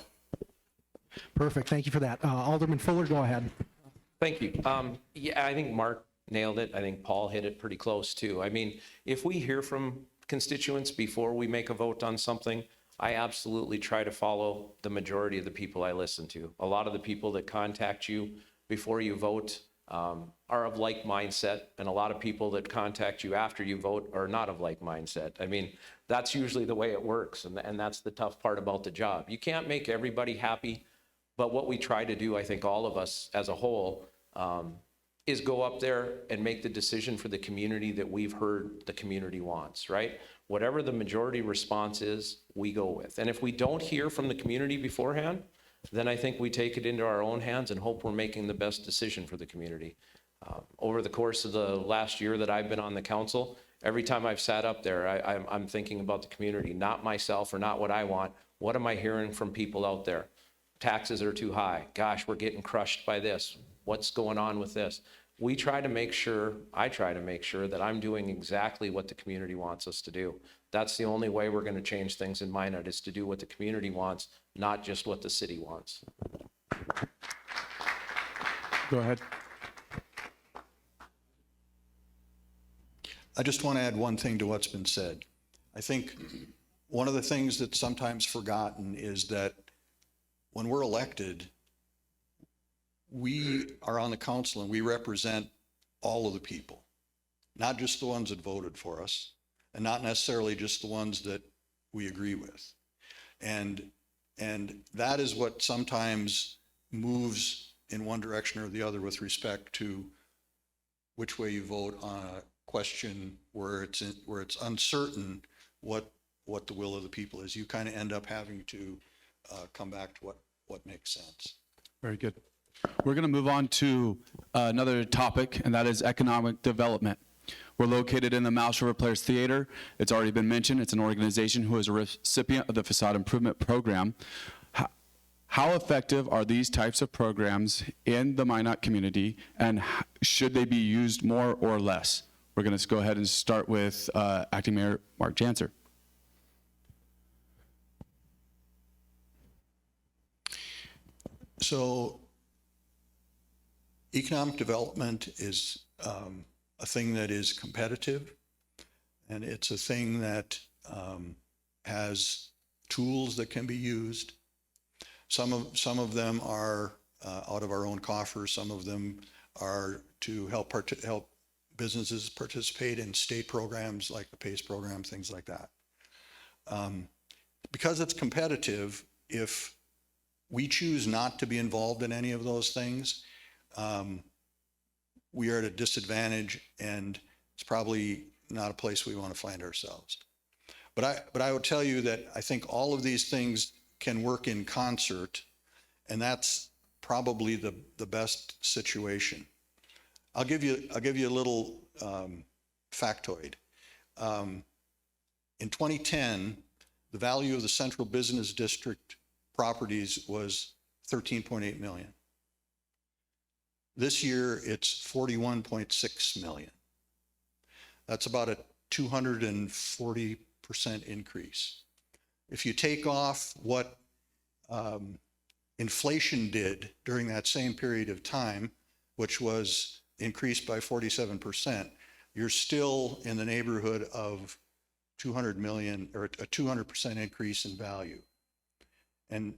Perfect. Thank you for that. Alderman Fuller, go ahead. Thank you. Yeah, I think Mark nailed it. I think Paul hit it pretty close too. I mean, if we hear from constituents before we make a vote on something, I absolutely try to follow the majority of the people I listen to. A lot of the people that contact you before you vote are of like mindset, and a lot of people that contact you after you vote are not of like mindset. I mean, that's usually the way it works, and that's the tough part about the job. You can't make everybody happy, but what we try to do, I think all of us as a whole, is go up there and make the decision for the community that we've heard the community wants, right? Whatever the majority response is, we go with. And if we don't hear from the community beforehand, then I think we take it into our own hands and hope we're making the best decision for the community. Over the course of the last year that I've been on the council, every time I've sat up there, I'm thinking about the community, not myself or not what I want. What am I hearing from people out there? Taxes are too high. Gosh, we're getting crushed by this. What's going on with this? I try to make sure that I'm doing exactly what the community wants us to do. That's the only way we're going to change things in Minot, is to do what the community wants, not just what the city wants. Go ahead. I just want to add one thing to what's been said. I think one of the things that's sometimes forgotten is that when we're elected, we are on the council and we represent all of the people, not just the ones that voted for us, and not necessarily just the ones that we agree with. And that is what sometimes moves in one direction or the other with respect to which way you vote on a question where it's uncertain what the will of the people is. You kind of end up having to come back to what makes sense. Very good. We're going to move on to another topic, and that is economic development. We're located in the Mouse River Players Theater. It's already been mentioned. It's an organization who is a recipient of the Facade Improvement Program. How effective are these types of programs in the Minot community, and should they be used more or less? We're going to go ahead and start with Acting Mayor Mark Janser. So economic development is a thing that is competitive, and it's a thing that has tools that can be used. Some of them are out of our own coffers. Some of them are to help businesses participate in state programs like the PACE program, things like that. Because it's competitive, if we choose not to be involved in any of those things, we are at a disadvantage, and it's probably not a place we want to find ourselves. But I would tell you that I think all of these things can work in concert, and that's probably the best situation. I'll give you a little factoid. In 2010, the value of the Central Business District properties was $13.8 million. This year, it's $41.6 million. That's about a 240% increase. If you take off what inflation did during that same period of time, which was increased by 47%, you're still in the neighborhood of 200 million, or a 200% increase in value. And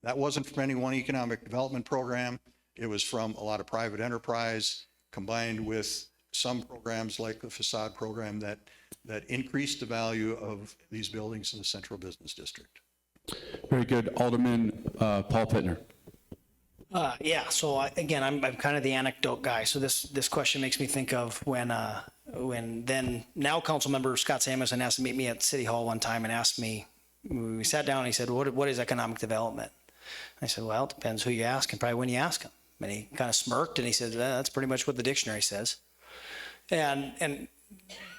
that wasn't from any one economic development program. It was from a lot of private enterprise combined with some programs like the facade program that increased the value of these buildings in the Central Business District. Very good. Alderman Paul Pittner. Yeah, so again, I'm kind of the anecdote guy. So this question makes me think of when then now council member Scott Samuelson asked to meet me at City Hall one time and asked me, we sat down and he said, what is economic development? I said, well, it depends who you ask and probably when you ask him. And he kind of smirked and he said, that's pretty much what the dictionary says. And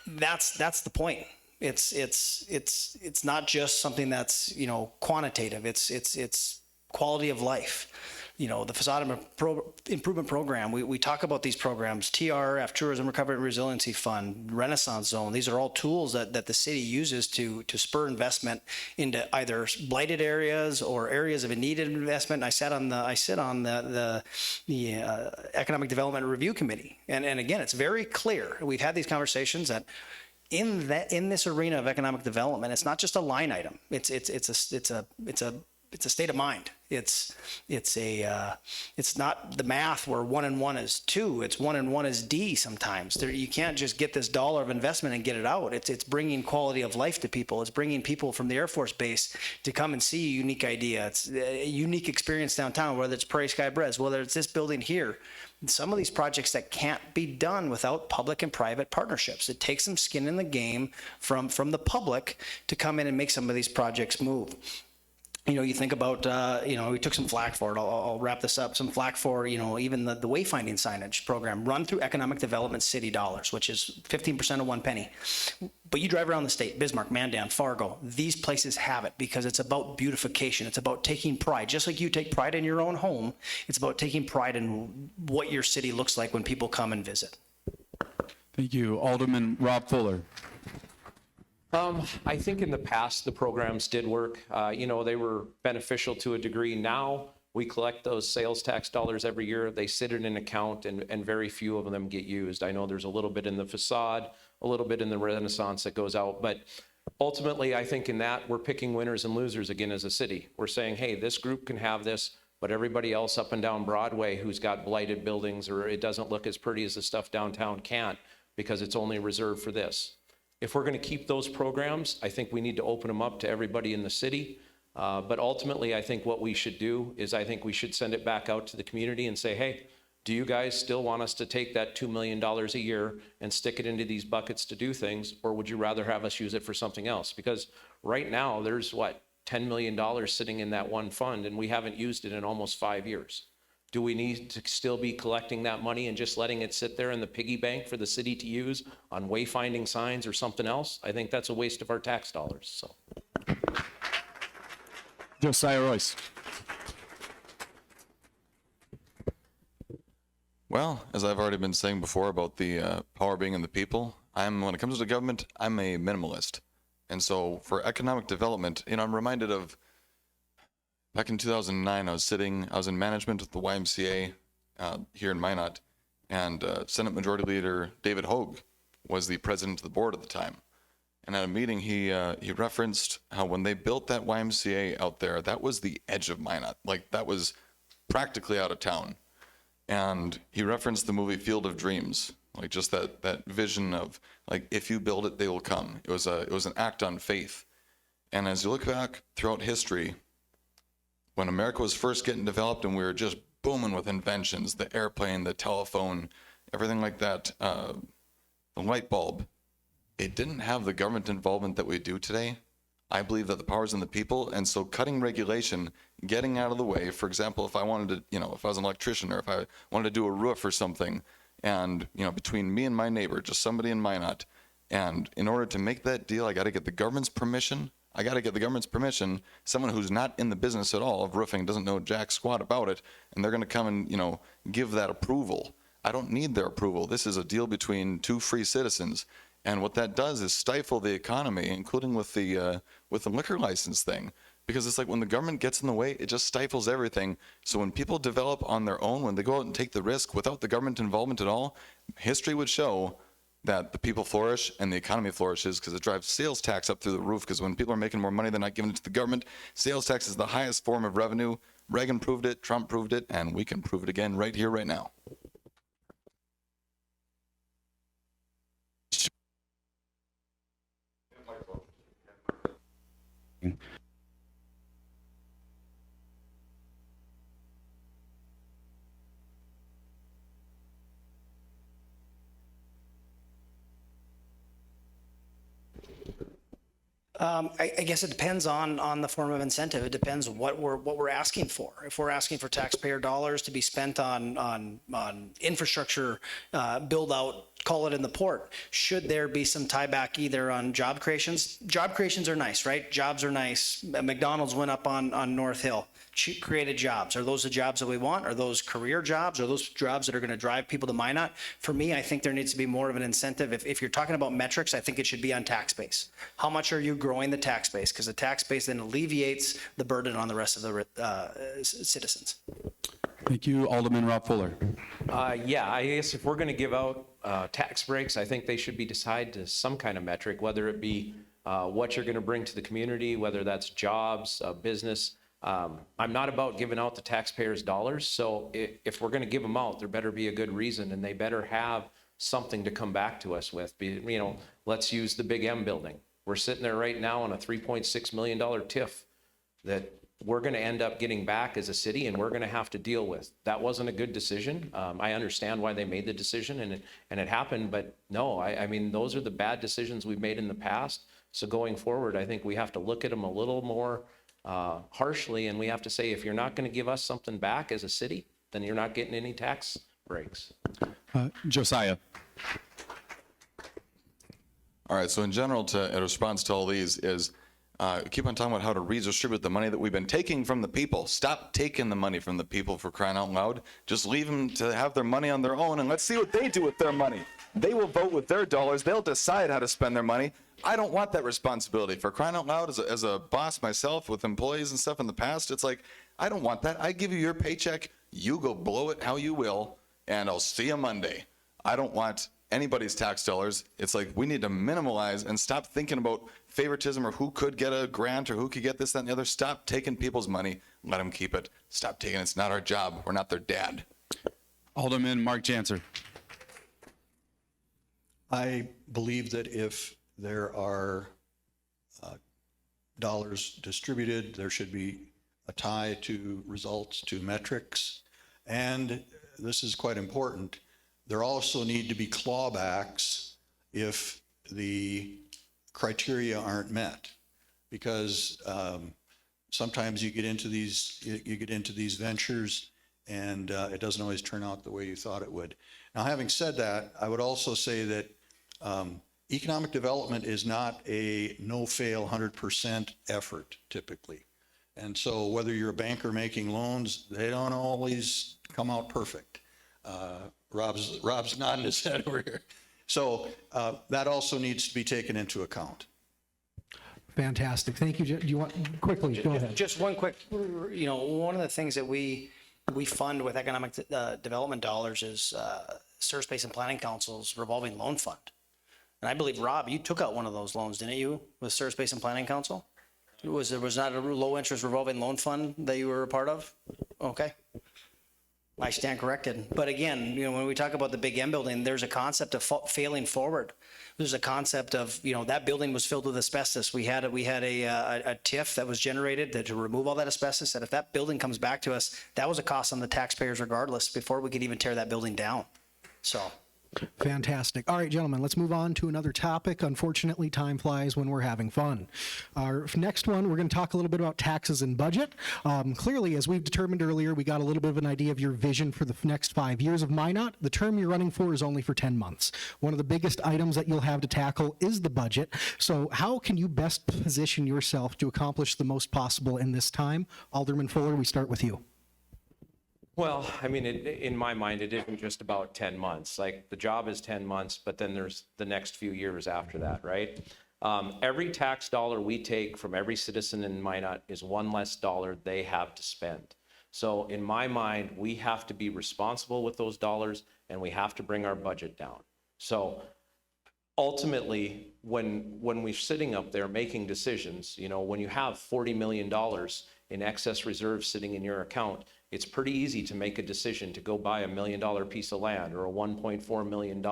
that's the point. It's not just something that's, quantitative. It's quality of life. The facade improvement program, we talk about these programs, TRF, Tourism Recovery and Resiliency Fund, Renaissance Zone. These are all tools that the city uses to spur investment into either blighted areas or areas of needed investment. I sit on the Economic Development Review Committee. And again, it's very clear. We've had these conversations that in this arena of economic development, it's not just a line item. It's a state of mind. It's not the math where 1 and 1 is 2. It's 1 and 1 is D sometimes. You can't just get this dollar of investment and get it out. It's bringing quality of life to people. It's bringing people from the Air Force Base to come and see a unique idea. It's a unique experience downtown, whether it's Prairie Sky Brez, whether it's this building here. Some of these projects that can't be done without public and private partnerships. It takes some skin in the game from the public to come in and make some of these projects move. You think about, we took some flack for it. I'll wrap this up. Some flack for, even the wayfinding signage program run through economic development city dollars, which is 15% of 1 penny. But you drive around the state, Bismarck, Mandan, Fargo, these places have it because it's about beautification. It's about taking pride. Just like you take pride in your own home, it's about taking pride in what your city looks like when people come and visit. Thank you. Alderman Rob Fuller. I think in the past, the programs did work. They were beneficial to a degree. Now we collect those sales tax dollars every year. They sit in an account and very few of them get used. I know there's a little bit in the facade, a little bit in the Renaissance that goes out, but ultimately I think in that we're picking winners and losers again as a city. We're saying, hey, this group can have this, but everybody else up and down Broadway who's got blighted buildings or it doesn't look as pretty as the stuff downtown can't because it's only reserved for this. If we're going to keep those programs, I think we need to open them up to everybody in the city. But ultimately, I think what we should do is I think we should send it back out to the community and say, hey, do you guys still want us to take that $2 million a year and stick it into these buckets to do things? Or would you rather have us use it for something else? Because right now there's $10 million sitting in that one fund and we haven't used it in almost 5 years. Do we need to still be collecting that money and just letting it sit there in the piggy bank for the city to use on wayfinding signs or something else? I think that's a waste of our tax dollars. So, Josiah Royce. Well, as I've already been saying before about the power being in the people, when it comes to government, I'm a minimalist. And so for economic development, I'm reminded of back in 2009, I was in management of the YMCA here in Minot, and Senate Majority Leader David Hogue was the president of the board at the time. And at a meeting, he referenced how when they built that YMCA out there, that was the edge of Minot. That was practically out of town. And he referenced the movie Field of Dreams. like just that vision of like, if you build it, they will come. It was an act on faith. And as you look back throughout history, when America was first getting developed and we were just booming with inventions, the airplane, the telephone, everything like that, the light bulb, it didn't have the government involvement that we do today. I believe that the power's in the people, and so cutting regulation, getting out of the way. For example, if I wanted to, if I was an electrician or if I wanted to do a roof or something, and between me and my neighbor, just somebody in Minot, and in order to make that deal, I got to get the government's permission. Someone who's not in the business at all of roofing, doesn't know jack squat about it, and they're going to come and give that approval. I don't need their approval. This is a deal between two free citizens. And what that does is stifle the economy, including with the liquor license thing. Because it's like when the government gets in the way, it just stifles everything. So when people develop on their own, when they go out and take the risk without the government involvement at all, history would show that the people flourish and the economy flourishes, because it drives sales tax up through the roof. Because when people are making more money, they're not giving it to the government. Sales tax is the highest form of revenue. Reagan proved it, Trump proved it, and we can prove it again right here, right now. I guess it depends on the form of incentive. It depends what we're asking for. If we're asking for taxpayer dollars to be spent on infrastructure build out, call it in the port, should there be some tieback either on job creations? Job creations are nice, right? Jobs are nice. McDonald's went up on North Hill, created jobs. Are those the jobs that we want? Are those career jobs? Are those jobs that are going to drive people to Minot? For me, I think there needs to be more of an incentive. If you're talking about metrics, I think it should be on tax base. How much are you growing the tax base? Because the tax base then alleviates the burden on the rest of the citizens. Thank you, Alderman Rob Fuller. Yeah, I guess if we're going to give out tax breaks, I think they should be tied to some kind of metric, whether it be what you're going to bring to the community, whether that's jobs, business. I'm not about giving out the taxpayers' dollars. So if we're going to give them out, there better be a good reason, and they better have something to come back to us with. Let's use the Big M building. We're sitting there right now on a $3.6 million TIF that we're going to end up getting back as a city, and we're going to have to deal with. That wasn't a good decision. I understand why they made the decision, and it happened, but no, I mean, those are the bad decisions we've made in the past. So going forward, I think we have to look at them a little more harshly, and we have to say, if you're not going to give us something back as a city, then you're not getting any tax breaks. Josiah. All right, so in general, in response to all these is, keep on talking about how to redistribute the money that we've been taking from the people. Stop taking the money from the people, for crying out loud. Just leave them to have their money on their own, and let's see what they do with their money. They will vote with their dollars. They'll decide how to spend their money. I don't want that responsibility. For crying out loud, as a boss myself with employees and stuff in the past, it's like, I don't want that. I give you your paycheck. You go blow it how you will, and I'll see you Monday. I don't want anybody's tax dollars. It's like, we need to minimalize and stop thinking about favoritism or who could get a grant or who could get this, that, and the other. Stop taking people's money. Let them keep it. Stop taking it. It's not our job. We're not their dad. Alderman Mark Janser. I believe that if there are dollars distributed, there should be a tie to results, to metrics. And this is quite important. There also need to be clawbacks if the criteria aren't met, because sometimes you get into these ventures and it doesn't always turn out the way you thought it would. Now, having said that, I would also say that economic development is not a no-fail 100% effort typically. And so whether you're a banker making loans, they don't always come out perfect. Rob's nodding his head over here. So that also needs to be taken into account. Fantastic. Thank you. Do you want quickly? Go ahead. Just one quick, one of the things that we fund with economic development dollars is Service Space and Planning Council's revolving loan fund. And I believe, Rob, you took out one of those loans, didn't you, with Service Space and Planning Council? Was not a low interest revolving loan fund that you were a part of? Okay. I stand corrected. But again, when we talk about the Big M building, there's a concept of failing forward. There's a concept of, that building was filled with asbestos. We had a TIF that was generated to remove all that asbestos. And if that building comes back to us, that was a cost on the taxpayers regardless before we could even tear that building down. So. Fantastic. All right, gentlemen, let's move on to another topic. Unfortunately, time flies when we're having fun. Our next one, we're going to talk a little bit about taxes and budget. Clearly, as we've determined earlier, we got a little bit of an idea of your vision for the next 5 years of Minot. The term you're running for is only for 10 months. One of the biggest items that you'll have to tackle is the budget. So how can you best position yourself to accomplish the most possible in this time? Alderman Fuller, we start with you. Well, I mean, in my mind, it isn't just about 10 months. Like, the job is 10 months, but then there's the next few years after that, right? Every tax dollar we take from every citizen in Minot is one less dollar they have to spend. So in my mind, we have to be responsible with those dollars, and we have to bring our budget down. So ultimately, when we're sitting up there making decisions, when you have $40 million in excess reserves sitting in your account, it's pretty easy to make a decision to go buy $1 million piece of land or a $1.4 million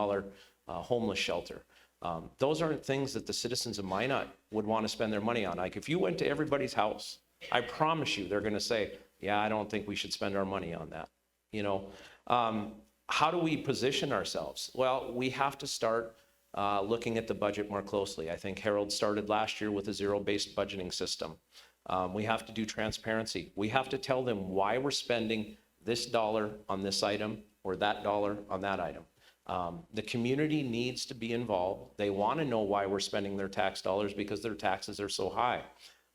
homeless shelter. Those aren't things that the citizens of Minot would want to spend their money on. Like, if you went to everybody's house, I promise you they're going to say, yeah, I don't think we should spend our money on that. How do we position ourselves? Well, we have to start looking at the budget more closely. I think Harold started last year with a zero-based budgeting system. We have to do transparency. We have to tell them why we're spending this dollar on this item or that dollar on that item. The community needs to be involved. They want to know why we're spending their tax dollars because their taxes are so high.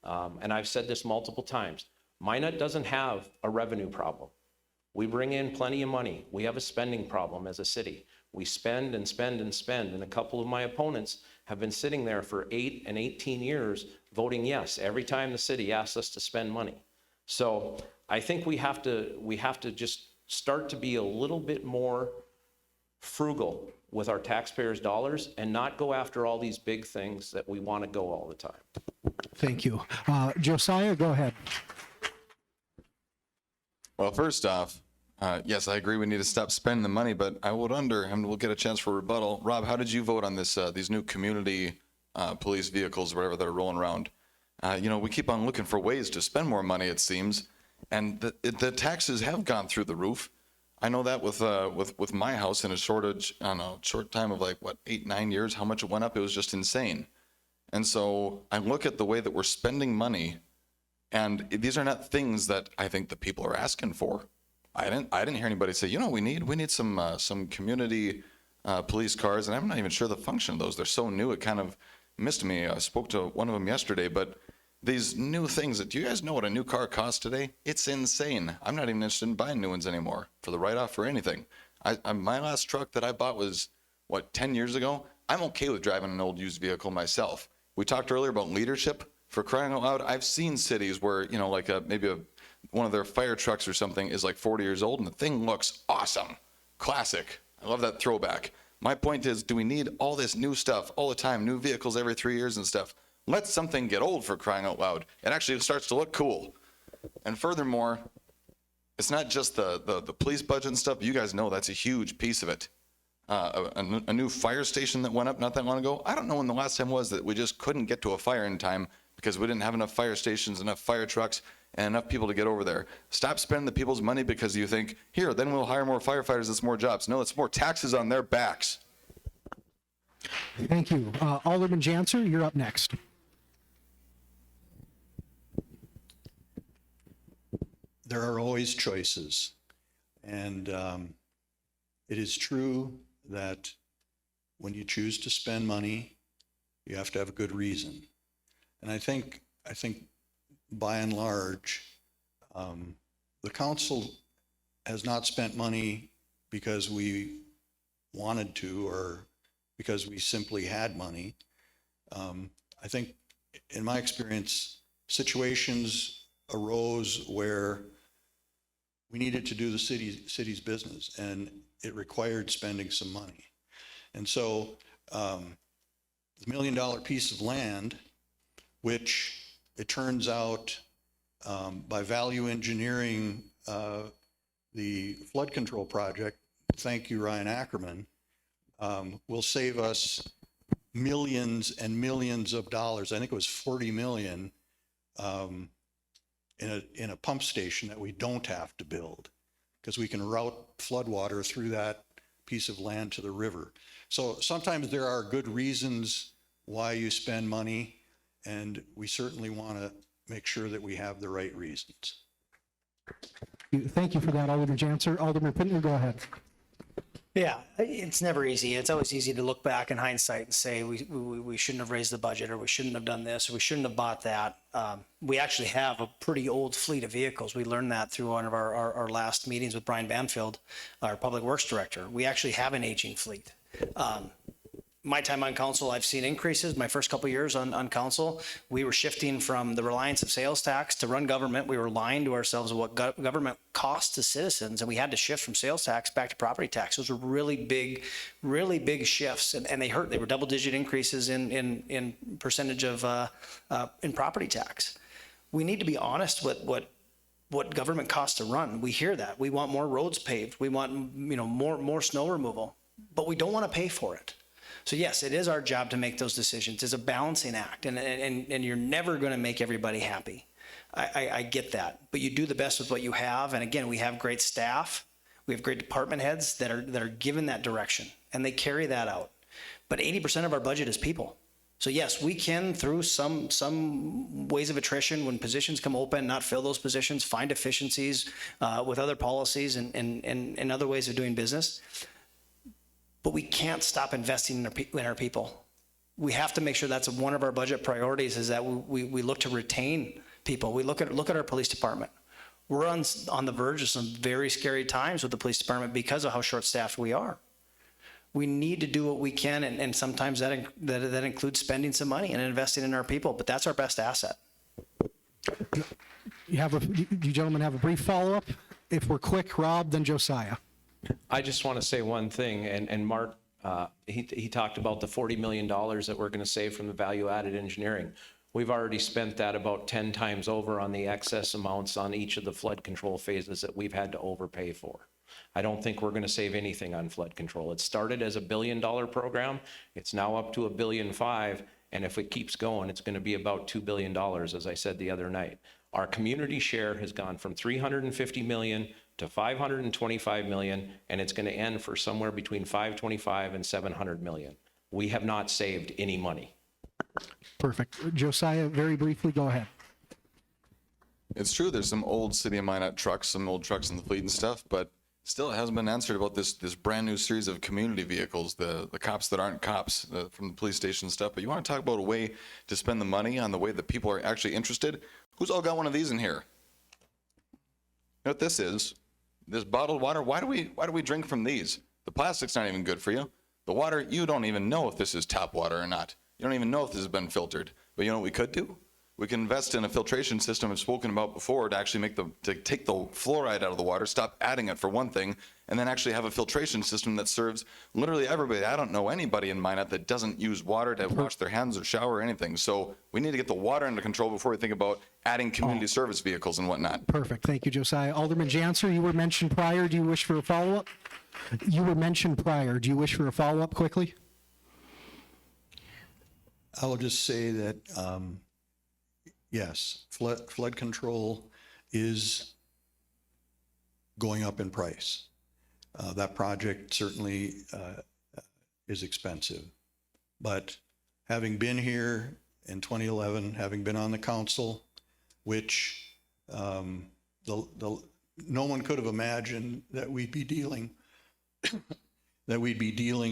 And I've said this multiple times. Minot doesn't have a revenue problem. We bring in plenty of money. We have a spending problem as a city. We spend and spend and spend. And a couple of my opponents have been sitting there for 8 and 18 years voting yes every time the city asks us to spend money. So I think we have to just start to be a little bit more frugal with our taxpayers' dollars and not go after all these big things that we want to go all the time. Thank you. Josiah, go ahead. Well, first off, yes, I agree we need to stop spending the money, but I would and we'll get a chance for rebuttal. Rob, how did you vote on this? These new community police vehicles, whatever that are rolling around. We keep on looking for ways to spend more money, it seems, and the taxes have gone through the roof. I know that with my house in a short time of 8-9 years, how much it went up. It was just insane. And so I look at the way that we're spending money, and these are not things that I think the people are asking for. I didn't hear anybody say, we need some community police cars, and I'm not even sure the function of those. They're so new, it kind of missed me. I spoke to one of them yesterday, but these new things, do you guys know what a new car costs today? It's insane. I'm not even interested in buying new ones anymore for the write-off or anything. My last truck that I bought was, 10 years ago? I'm okay with driving an old used vehicle myself. We talked earlier about leadership. For crying out loud, I've seen cities where, maybe one of their fire trucks or something is 40 years old and the thing looks awesome. Classic. I love that throwback. My point is, do we need all this new stuff all the time, new vehicles every 3 years and stuff? Let something get old, for crying out loud. It actually starts to look cool. And furthermore, it's not just the police budget and stuff. You guys know that's a huge piece of it. A new fire station that went up not that long ago. I don't know when the last time was that we just couldn't get to a fire in time because we didn't have enough fire stations, enough fire trucks, and enough people to get over there. Stop spending the people's money because you think, here, then we'll hire more firefighters, it's more jobs. No, it's more taxes on their backs. Thank you. Alderman Janser, you're up next. There are always choices. And it is true that when you choose to spend money, you have to have a good reason. And I think by and large, the council has not spent money because we wanted to or because we simply had money. I think in my experience, situations arose where we needed to do the city's business and it required spending some money. And so the $1 million piece of land, which it turns out by value engineering the flood control project, thank you, Ryan Ackerman, will save us millions and millions of dollars. I think it was 40 million in a pump station that we don't have to build, because we can route flood water through that piece of land to the river. So sometimes there are good reasons why you spend money, and we certainly want to make sure that we have the right reasons. Thank you for that, Alderman Janser. Alderman Pittner, go ahead. Yeah, it's never easy. It's always easy to look back in hindsight and say we shouldn't have raised the budget, or we shouldn't have done this, or we shouldn't have bought that. We actually have a pretty old fleet of vehicles. We learned that through one of our last meetings with Brian Banfield, our Public Works Director. We actually have an aging fleet. My time on council, I've seen increases. My first couple of years on council, we were shifting from the reliance of sales tax to run government. We were lying to ourselves of what government costs to citizens, and we had to shift from sales tax back to property tax. Those were really big shifts, and they hurt. They were double-digit increases in percentage of in property tax. We need to be honest with what government costs to run. We hear that. We want more roads paved. We want more snow removal, but we don't want to pay for it. So yes, it is our job to make those decisions. It's a balancing act, and you're never going to make everybody happy. I get that, but you do the best with what you have. And again, we have great staff. We have great department heads that are given that direction, and they carry that out. But 80% of our budget is people. So yes, we can, through some ways of attrition, when positions come open, not fill those positions, find efficiencies with other policies and other ways of doing business. But we can't stop investing in our people. We have to make sure that's one of our budget priorities, is that we look to retain people. We look at our police department. We're on the verge of some very scary times with the police department because of how short-staffed we are. We need to do what we can, and sometimes that includes spending some money and investing in our people, but that's our best asset. Do you gentlemen have a brief follow-up? If we're quick, Rob, then Josiah. I just want to say one thing, and Mark, he talked about the $40 million that we're going to save from the value-added engineering. We've already spent that about 10 times over on the excess amounts on each of the flood control phases that we've had to overpay for. I don't think we're going to save anything on flood control. It started as $1 billion program. It's now up to $1.5 billion, and if it keeps going, it's going to be about $2 billion, as I said the other night. Our community share has gone from $350 million to $525 million, and it's going to end for somewhere between $525 and $700 million. We have not saved any money. Perfect. Josiah, very briefly, go ahead. It's true, there's some old City of Minot trucks, some old trucks in the fleet and stuff, but still it hasn't been answered about this brand new series of community vehicles, the cops that aren't cops from the police station stuff. But you want to talk about a way to spend the money on the way that people are actually interested? Who's all got one of these in here? You know what this is? This bottled water. Why do we drink from these? The plastic's not even good for you. The water, you don't even know if this is tap water or not. You don't even know if this has been filtered. But you know what we could do? We can invest in a filtration system I've spoken about before to actually take the fluoride out of the water, stop adding it for one thing, and then actually have a filtration system that serves literally everybody. I don't know anybody in Minot that doesn't use water to wash their hands or shower or anything. So we need to get the water under control before we think about adding community service vehicles and whatnot. Perfect. Thank you, Josiah. Alderman Janser, you were mentioned prior. Do you wish for a follow-up? You were mentioned prior. Do you wish for a follow-up quickly? I will just say that, yes, flood control is going up in price. That project certainly is expensive. But having been here in 2011, having been on the council, which no one could have imagined that we'd be dealing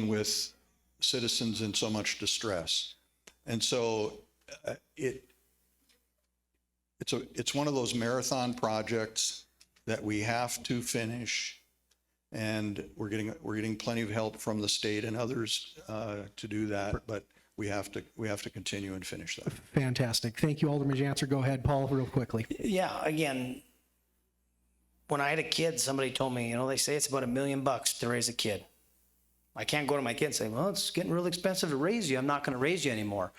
with citizens in so much distress. And so it's one of those marathon projects that we have to finish, and we're getting plenty of help from the state and others to do that, but we have to continue and finish that. Fantastic. Thank you, Alderman Janser. Go ahead, Paul, real quickly. Yeah, again, when I had a kid, somebody told me, they say it's about $1 million to raise a kid. I can't go to my kid and say, well, it's getting really expensive to raise you. I'm not going to raise you anymore.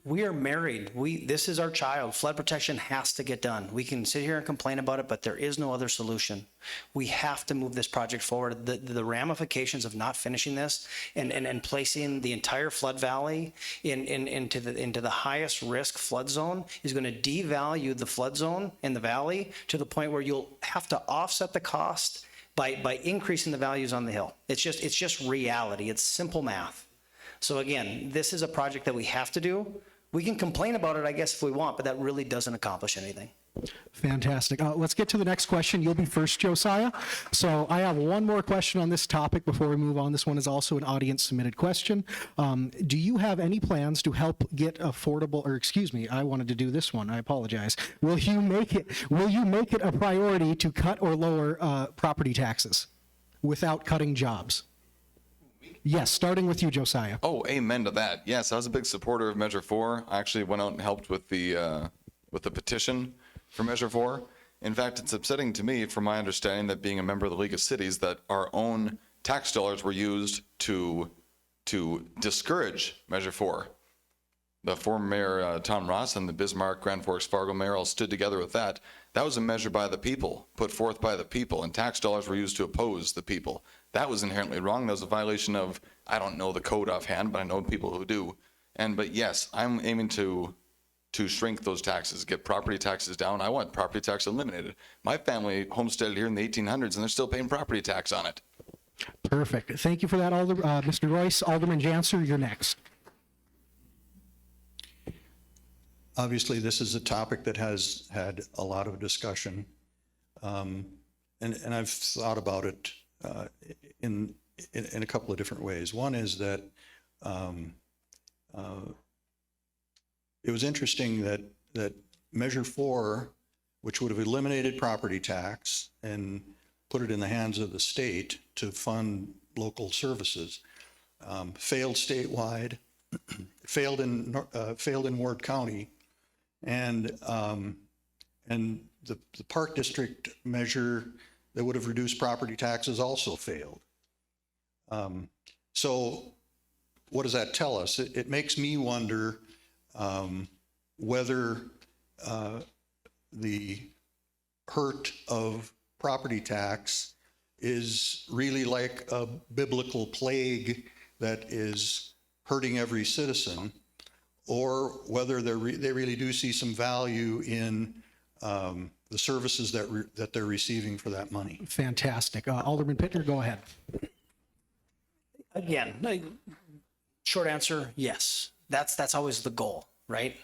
We are married. This is our child. Flood protection has to get done. We can sit here and complain about it, but there is no other solution. We have to move this project forward. The ramifications of not finishing this and placing the entire flood valley into the highest risk flood zone is going to devalue the flood zone in the valley to the point where you'll have to offset the cost by increasing the values on the hill. It's just reality. It's simple math. So again, this is a project that we have to do. We can complain about it, I guess, if we want, but that really doesn't accomplish anything. Fantastic. Let's get to the next question. You'll be first, Josiah. So I have one more question on this topic before we move on. This one is also an audience submitted question. Do you have any plans to help get affordable, or excuse me, I wanted to do this one. I apologize. Will you make it a priority to cut or lower property taxes without cutting jobs? Yes, starting with you, Josiah. Oh, amen to that. Yes, I was a big supporter of Measure 4. I actually went out and helped with the petition for Measure 4. In fact, it's upsetting to me, from my understanding, that being a member of the League of Cities, that our own tax dollars were used to discourage Measure 4. The former mayor, Tom Ross, and the Bismarck, Grand Forks, Fargo mayor all stood together with that. That was a measure by the people, put forth by the people, and tax dollars were used to oppose the people. That was inherently wrong. That was a violation of, I don't know the code offhand, but I know people who do. But yes, I'm aiming to shrink those taxes, get property taxes down. I want property tax eliminated. My family homesteaded here in the 1800s, and they're still paying property tax on it. Perfect. Thank you for that, Mr. Royce. Alderman Janser, you're next. Obviously, this is a topic that has had a lot of discussion, and I've thought about it in a couple of different ways. One is that it was interesting that Measure 4, which would have eliminated property tax and put it in the hands of the state to fund local services, failed statewide, failed in Ward County, and the Park District measure that would have reduced property taxes also failed. So what does that tell us? It makes me wonder whether the hurt of property tax is really like a biblical plague that is hurting every citizen, or whether they really do see some value in the services that they're receiving for that money. Fantastic. Alderman Pittner, go ahead. Again, short answer, yes. That's always the goal, right?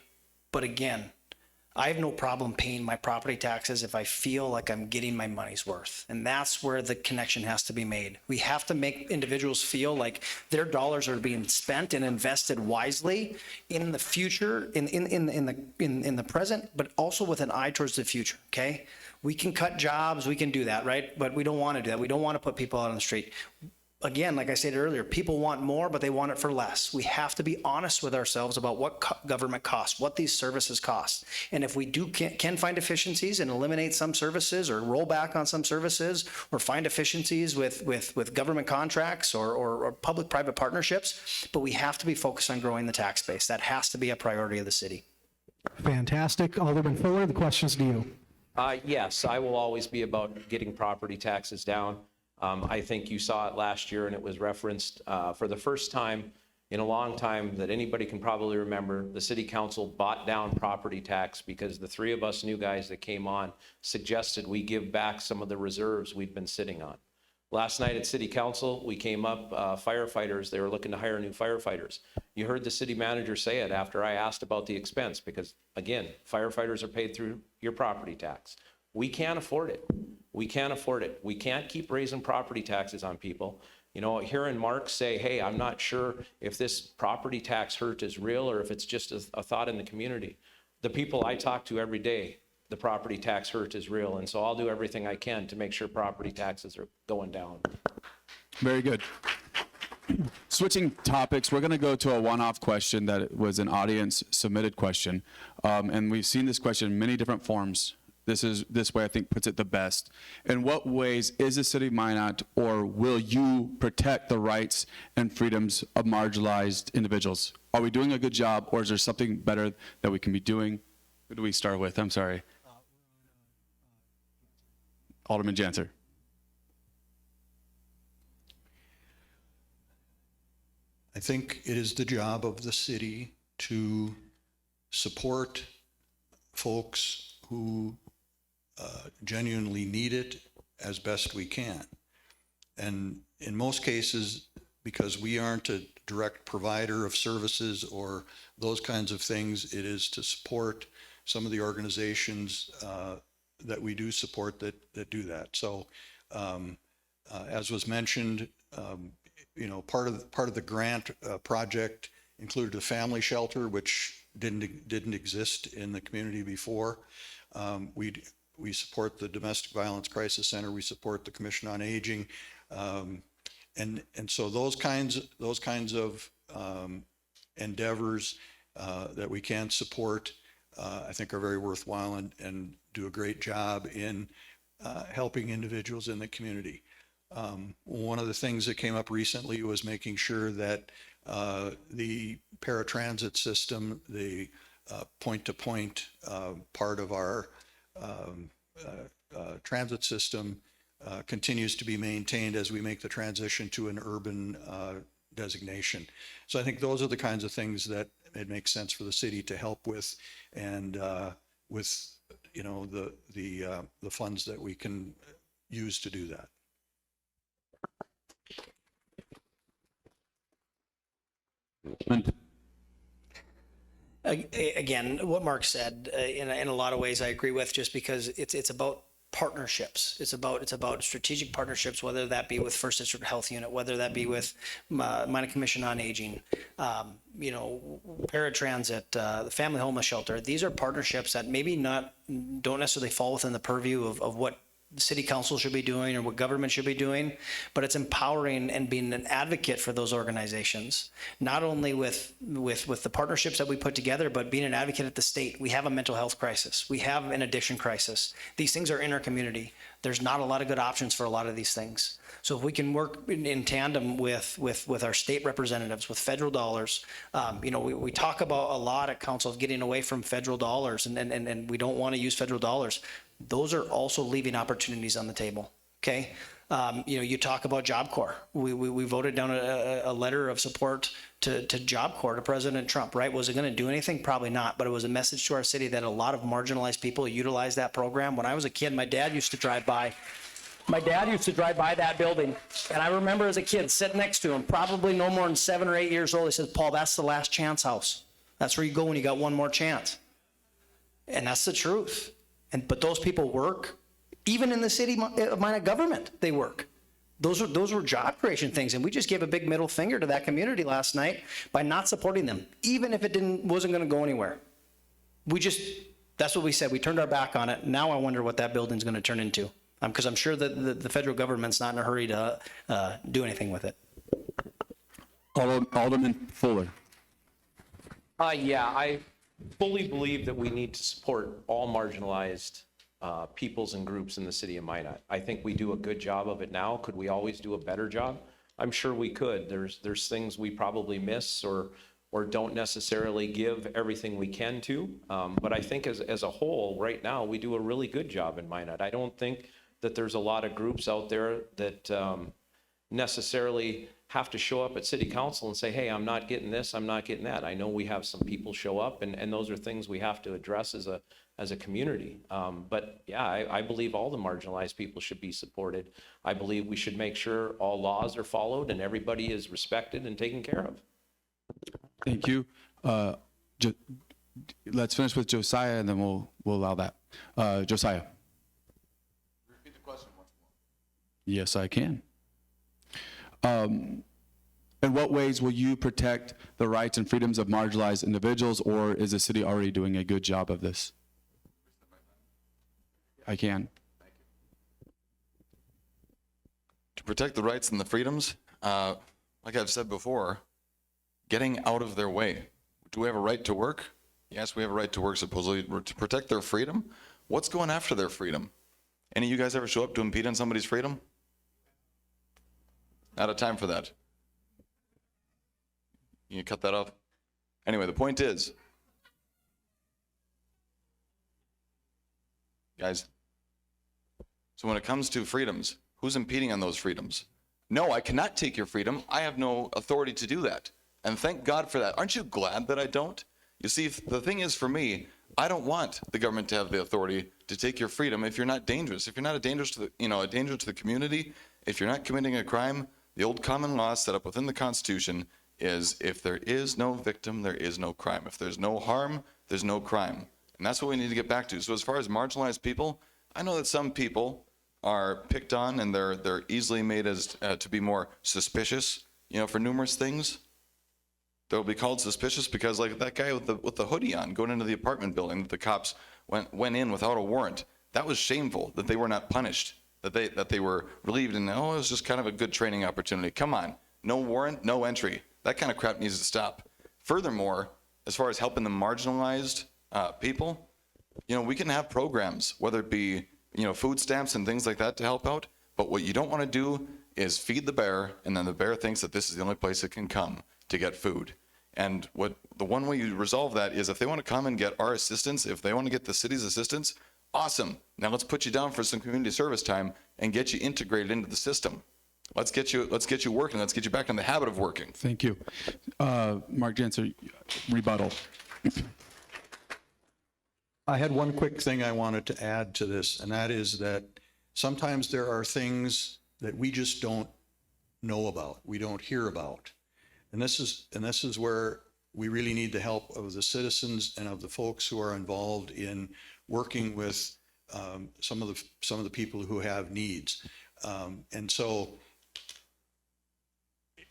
But again, I have no problem paying my property taxes if I feel like I'm getting my money's worth. And that's where the connection has to be made. We have to make individuals feel like their dollars are being spent and invested wisely in the future, in the present, but also with an eye towards the future, okay? We can cut jobs, we can do that, right? But we don't want to do that. We don't want to put people out on the street. Again, like I said earlier, people want more, but they want it for less. We have to be honest with ourselves about what government costs, what these services cost. And if we can find efficiencies and eliminate some services or roll back on some services or find efficiencies with government contracts or public-private partnerships, but we have to be focused on growing the tax base. That has to be a priority of the city. Fantastic. Alderman Fuller, the question's to you. Yes, I will always be about getting property taxes down. I think you saw it last year, and it was referenced for the first time in a long time that anybody can probably remember. The city council bought down property tax because the three of us new guys that came on suggested we give back some of the reserves we'd been sitting on. Last night at city council, we came up, firefighters, they were looking to hire new firefighters. You heard the city manager say it after I asked about the expense because, again, firefighters are paid through your property tax. We can't afford it. We can't afford it. We can't keep raising property taxes on people. You know, hearing Mark say, hey, I'm not sure if this property tax hurt is real or if it's just a thought in the community. The people I talk to every day, the property tax hurt is real. And so I'll do everything I can to make sure property taxes are going down. Very good. Switching topics, we're going to go to a one-off question that was an audience submitted question. And we've seen this question in many different forms This way I think puts it the best. In what ways is the city of Minot, or will you protect the rights and freedoms of marginalized individuals? Are we doing a good job, or is there something better that we can be doing? Who do we start with? I'm sorry. Alderman Janser. I think it is the job of the city to support folks who genuinely need it as best we can. And in most cases, because we aren't a direct provider of services or those kinds of things, it is to support some of the organizations that we do support that do that. So as was mentioned, you know, part of the grant project included a family shelter, which didn't exist in the community before. We support the Domestic Violence Crisis Center. We support the Commission on Aging, and so those kinds of endeavors that we can support, I think, are very worthwhile and do a great job in helping individuals in the community. One of the things that came up recently was making sure that the paratransit system, the point-to-point part of our transit system continues to be maintained as we make the transition to an urban designation. So I think those are the kinds of things that it makes sense for the city to help with, and with, you know, the funds that we can use to do that. Again, what Mark said, in a lot of ways I agree with, just because it's about partnerships. It's about strategic partnerships, whether that be with First District Health Unit, whether that be with Minot Commission on Aging, you know, paratransit, the Family Homeless Shelter. These are partnerships that maybe don't necessarily fall within the purview of what the city council should be doing or what government should be doing, but it's empowering and being an advocate for those organizations, not only with the partnerships that we put together, but being an advocate at the state. We have a mental health crisis. We have an addiction crisis. These things are in our community. There's not a lot of good options for a lot of these things. So if we can work in tandem with our state representatives, with federal dollars, you know, we talk about a lot at council of getting away from federal dollars, and we don't want to use federal dollars. Those are also leaving opportunities on the table. Okay. You know, you talk about Job Corps. We voted down a letter of support to Job Corps to President Trump, right? Was it going to do anything? Probably not, but it was a message to our city that a lot of marginalized people utilize that program. When I was a kid, my dad used to drive by that building, and I remember as a kid sitting next to him, probably no more than 7 or 8 years old. He said, "Paul, that's the last chance house. That's where you go when you got one more chance." And that's the truth. But those people work, even in the city of Minot government, they work. Those were job creation things, and we just gave a big middle finger to that community last night by not supporting them, even if it wasn't going to go anywhere. That's what we said. We turned our back on it. Now I wonder what that building's going to turn into, because I'm sure that the federal government's not in a hurry to do anything with it. Alderman Fuller. Yeah, I fully believe that we need to support all marginalized peoples and groups in the city of Minot. I think we do a good job of it now. Could we always do a better job? I'm sure we could. There's things we probably miss or don't necessarily give everything we can to. But I think as a whole, right now, we do a really good job in Minot. I don't think that there's a lot of groups out there that necessarily have to show up at city council and say, "Hey, I'm not getting this, I'm not getting that." I know we have some people show up, and those are things we have to address as a community. But yeah, I believe all the marginalized people should be supported. I believe we should make sure all laws are followed and everybody is respected and taken care of. Thank you. Let's finish with Josiah, and then we'll allow that. Josiah. Repeat the question once more. Yes, I can. In what ways will you protect the rights and freedoms of marginalized individuals, or is the city already doing a good job of this? I can. Thank you. To protect the rights and the freedoms, like I've said before, getting out of their way. Do we have a right to work? Yes, we have a right to work, supposedly. To protect their freedom, What's going after their freedom? Any of you guys ever show up to impede on somebody's freedom? Out of time for that. You cut that off? Anyway, the point is, guys, so when it comes to freedoms, who's impeding on those freedoms? No, I cannot take your freedom. I have no authority to do that. And thank God for that. Aren't you glad that I don't? You see, the thing is for me, I don't want the government to have the authority to take your freedom if you're not dangerous. If you're not a danger to the, a danger to the community, if you're not committing a crime, the old common law set up within the Constitution is if there is no victim, there is no crime. If there's no harm, there's no crime. And that's what we need to get back to. So as far as marginalized people, I know that some people are picked on and they're easily made as to be more suspicious, for numerous things. They'll be called suspicious because, like that guy with the hoodie on going into the apartment building that the cops went in without a warrant. That was shameful that they were not punished, that they were relieved, and it was just kind of a good training opportunity. Come on, no warrant, no entry. That kind of crap needs to stop. Furthermore, as far as helping the marginalized people, we can have programs, whether it be food stamps and things like that to help out. But what you don't want to do is feed the bear, and then the bear thinks that this is the only place it can come to get food. And the one way you resolve that is if they want to come and get our assistance, if they want to get the city's assistance, awesome. Now let's put you down for some community service time and get you integrated into the system. Let's get you working. Let's get you back in the habit of working. Thank you. Mark Janser, rebuttal. I had one quick thing I wanted to add to this, and that is that sometimes there are things that we just don't know about, we don't hear about. And this is where we really need the help of the citizens and of the folks who are involved in working with some of the people who have needs. And so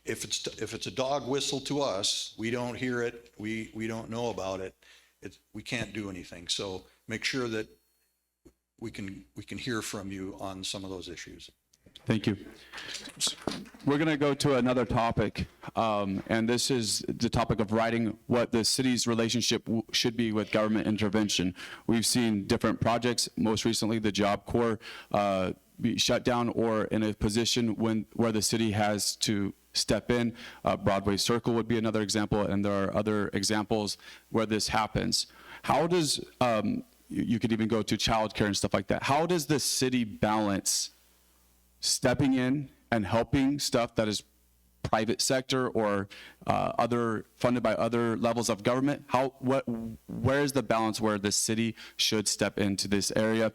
if it's a dog whistle to us, we don't hear it, we don't know about it, we can't do anything. So make sure that we can hear from you on some of those issues. Thank you. We're going to go to another topic, and this is the topic of writing what the city's relationship should be with government intervention. We've seen different projects, most recently the Job Corps be shut down or in a position where the city has to step in. Broadway Circle would be another example, and there are other examples where this happens. How does, you could even go to childcare and stuff like that. How does the city balance stepping in and helping stuff that is private sector or funded by other levels of government? Where is the balance where the city should step into this area?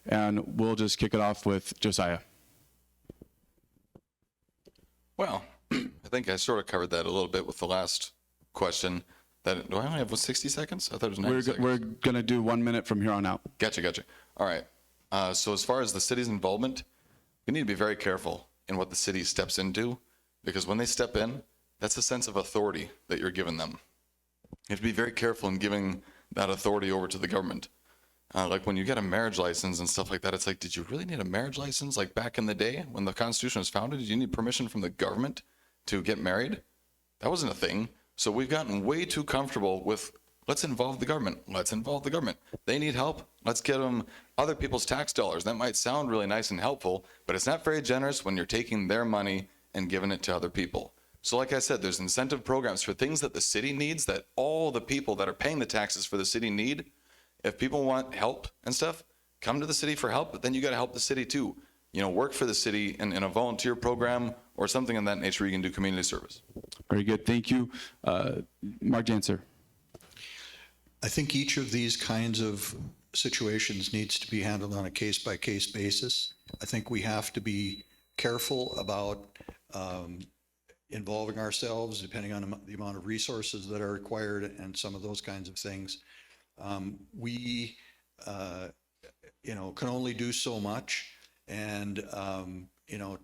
And we'll just kick it off with Josiah. Well, I think I sort of covered that a little bit with the last question. Do I only have 60 seconds? I thought it was 90 seconds. We're going to do 1 minute from here on out. Gotcha. All right. So as far as the city's involvement, we need to be very careful in what the city steps into, because when they step in, that's a sense of authority that you're giving them. You have to be very careful in giving that authority over to the government. Like when you get a marriage license and stuff like that, it's like, did you really need a marriage license? Like back in the day when the Constitution was founded, did you need permission from the government to get married? That wasn't a thing. So we've gotten way too comfortable with, let's involve the government. Let's involve the government. They need help. Let's get them other people's tax dollars. That might sound really nice and helpful, but it's not very generous when you're taking their money and giving it to other people. So like I said, there's incentive programs for things that the city needs, that all the people that are paying the taxes for the city need. If people want help and stuff, come to the city for help, but then you got to help the city too. Work for the city in a volunteer program or something of that nature where you can do community service. Very good. Thank you. Mark Janser. I think each of these kinds of situations needs to be handled on a case-by-case basis. I think we have to be careful about involving ourselves depending on the amount of resources that are required and some of those kinds of things. We can only do so much, and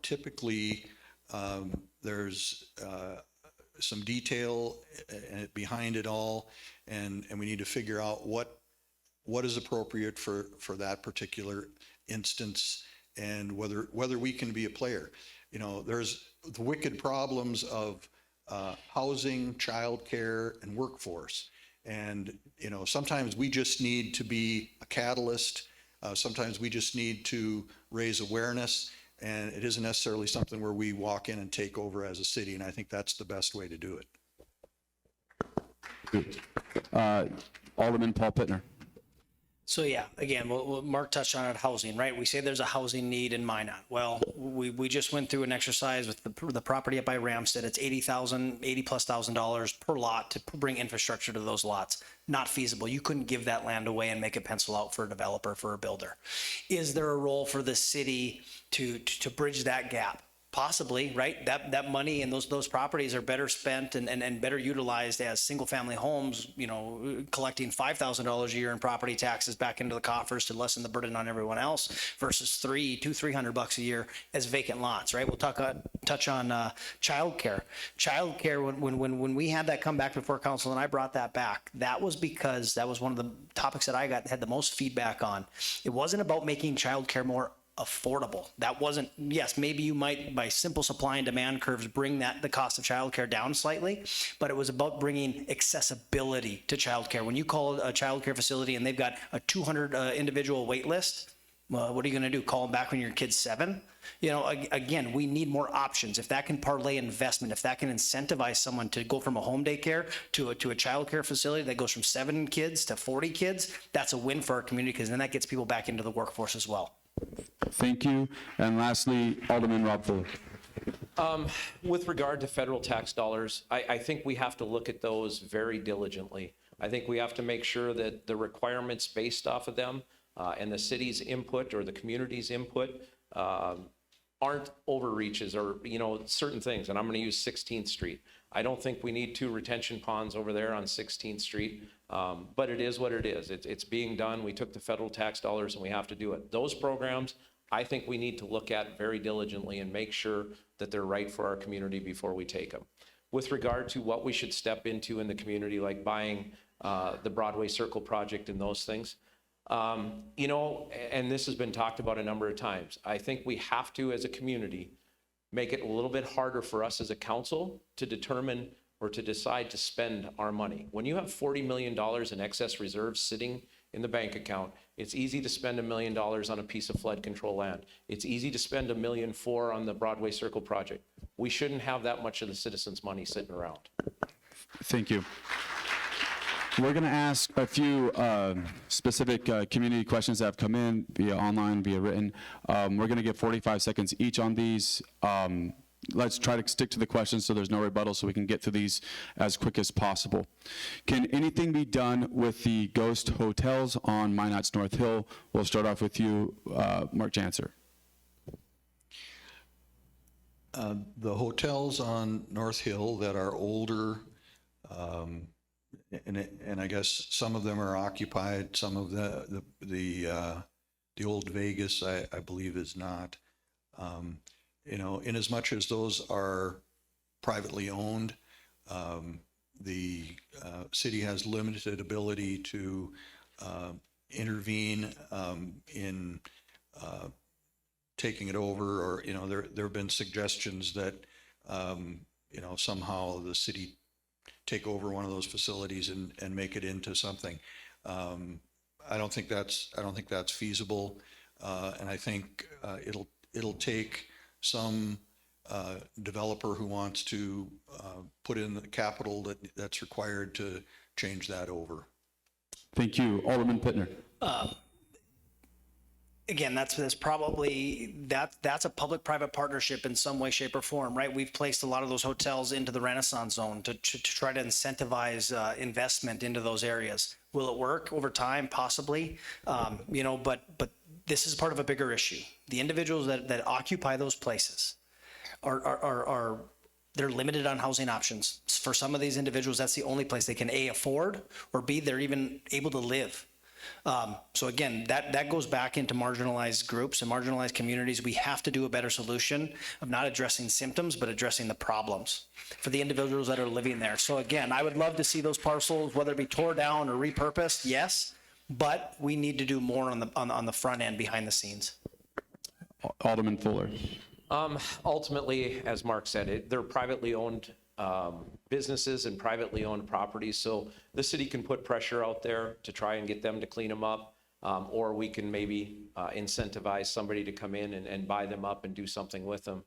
typically there's some detail behind it all, and we need to figure out what is appropriate for that particular instance, and whether we can be a player. There's the wicked problems of housing, childcare, and workforce. And, sometimes we just need to be a catalyst Sometimes we just need to raise awareness, and it isn't necessarily something where we walk in and take over as a city, and I think that's the best way to do it. Alderman Paul Pittner. So yeah, again, Mark touched on it, housing, right? We say there's a housing need in Minot. Well, we just went through an exercise with the property up by Ramstead. It's $80,000+ per lot to bring infrastructure to those lots. Not feasible. You couldn't give that land away and make it pencil out for a developer, for a builder. Is there a role for the city to bridge that gap? Possibly, right? That money and those properties are better spent and better utilized as single family homes, you know, collecting $5,000 a year in property taxes back into the coffers to lessen the burden on everyone else versus $300 a year as vacant lots, right? We'll touch on childcare. Childcare, when we had that come back before council and I brought that back, that was because that was one of the topics that I had the most feedback on. It wasn't about making childcare more affordable. That wasn't, yes, maybe you might, by simple supply and demand curves, bring the cost of childcare down slightly, but it was about bringing accessibility to childcare. When you call a childcare facility and they've got a 200 individual wait list, what are you going to do? Call them back when your kid's 7? You know, again, we need more options. If that can parlay investment, if that can incentivize someone to go from a home daycare to a childcare facility that goes from 7 kids to 40 kids, that's a win for our community, because then that gets people back into the workforce as well. Thank you. And lastly, Alderman Rob Fuller. With regard to federal tax dollars, I think we have to look at those very diligently. I think we have to make sure that the requirements based off of them and the city's input or the community's input aren't overreaches or, you know, certain things. And I'm going to use 16th Street. I don't think we need 2 retention ponds over there on 16th Street, but it is what it is. It's being done. We took the federal tax dollars and we have to do it. Those programs, I think we need to look at very diligently and make sure that they're right for our community before we take them. With regard to what we should step into in the community, like buying the Broadway Circle project and those things, you know, and this has been talked about a number of times. I think we have to, as a community, make it a little bit harder for us as a council to determine or to decide to spend our money. When you have $40 million in excess reserves sitting in the bank account, it's easy to spend $1 million on a piece of flood control land. It's easy to spend $1.4 million on the Broadway Circle project. We shouldn't have that much of the citizens' money sitting around. Thank you. We're going to ask a few specific community questions that have come in via online, via written. We're going to get 45 seconds each on these. Let's try to stick to the questions so there's no rebuttal so we can get to these as quick as possible. Can anything be done with the ghost hotels on Minot's North Hill? We'll start off with you, Mark Janser. The hotels on North Hill that are older, and I guess some of them are occupied. Some of the old Vegas, I believe, is not. You know, in as much as those are privately owned, the city has limited ability to intervene in taking it over, or, you know, there have been suggestions that, you know, somehow the city take over one of those facilities and make it into something. I don't think that's feasible, and I think it'll take some developer who wants to put in the capital that's required to change that over. Thank you. Alderman Pittner. Again, that's probably that's a public-private partnership in some way, shape, or form, right? We've placed a lot of those hotels into the Renaissance Zone to try to incentivize investment into those areas. Will it work over time? Possibly, you know, but this is part of a bigger issue. The individuals that occupy those places are they're limited on housing options. For some of these individuals, that's the only place they can A, afford, or B, they're even able to live. So again, that goes back into marginalized groups and marginalized communities. We have to do a better solution of not addressing symptoms, but addressing the problems for the individuals that are living there. So again, I would love to see those parcels, whether it be tore down or repurposed, yes, but we need to do more on the front end, behind the scenes. Alderman Fuller. Ultimately, as Mark said, they're privately owned businesses and privately owned properties, so the city can put pressure out there to try and get them to clean them up. or we can maybe incentivize somebody to come in and buy them up and do something with them.